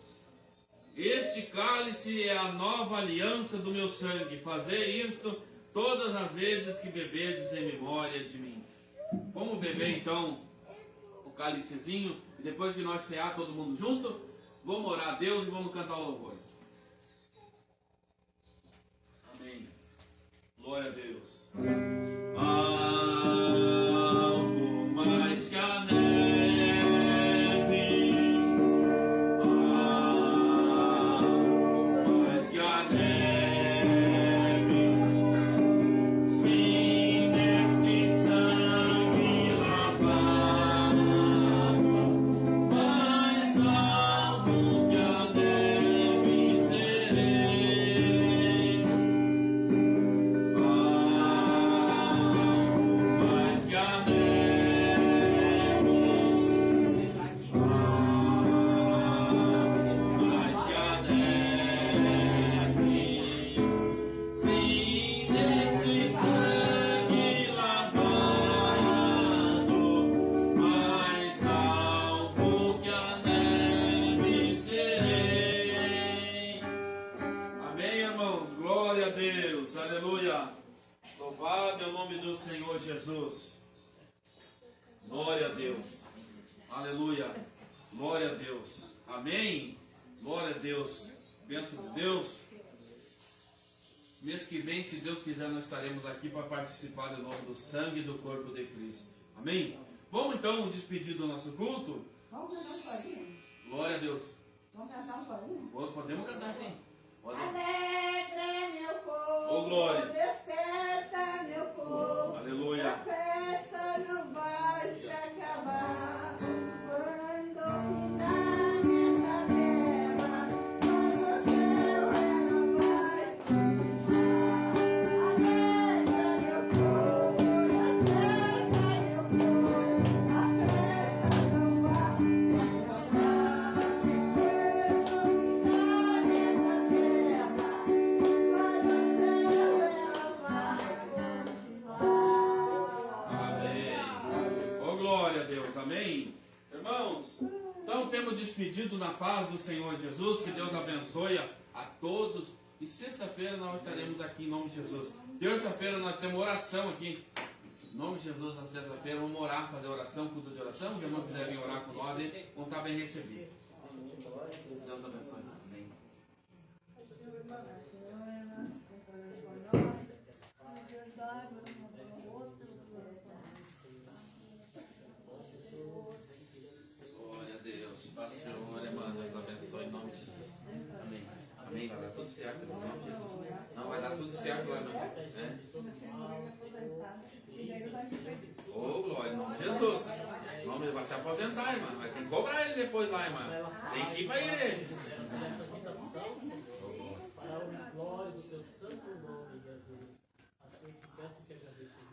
Este cálice é a nova aliança do meu sangue. Fazei isto todas as vezes que beberdes em memória de mim. Vamos beber então o cálicezinho, e depois que nós cear todo mundo junto, vamos orar a Deus e vamos cantar o louvor. Amém. Glória a Deus. Mais que a neve, mais que a neve, se nesse sangue lavado, mais alvo que a neve serei. nome do Senhor Jesus. Glória a Deus. Aleluia. Glória a Deus. Amém. Glória a Deus. Bênção de Deus. Mês que vem, se Deus quiser, nós estaremos aqui para participar de novo do sangue e do corpo de Cristo. Amém? Vamos então despedir do nosso culto? Vamos cantar um corinho? Glória a Deus. Vamos cantar um corinho? Podemos cantar sim. Podemos. Alegre, meu povo, Ô, glória. desperta, meu povo. Aleluia. A festa não vai se acabar. Quando finalizar essa guerra, quando o céu ela vai continuar. Alegre, meu povo, desperta, meu povo. A festa não vai se acabar. Quando finalizar essa guerra, quando o céu ela vai continuar. Amém. Oh, glória a Deus. Amém. Irmãos, então temos despedido na paz do Senhor Jesus. Que Deus abençoe a todos. E sexta-feira nós estaremos aqui em nome de Jesus. Terça-feira nós temos oração aqui. Em nome de Jesus, na sexta-feira vamos orar, fazer oração, culto de oração. Se irmãos quiserem vir orar com nós, vão estar bem recebidos. Deus abençoe. Amém. Glória a Deus. Paz, Senhor, irmã, Deus abençoe em nome de Jesus. Amém. Amém. Vai dar tudo certo em nome de Jesus. Não, vai dar tudo certo lá, irmão. Ô, glória, em nome de Jesus. Em nome de... Vai se aposentar, irmã. Vai ter que cobrar ele depois lá, irmã. Tem que ir para ele. Nessa habitação, para a glória do teu santo nome, Jesus. Assim que peço que agradeça.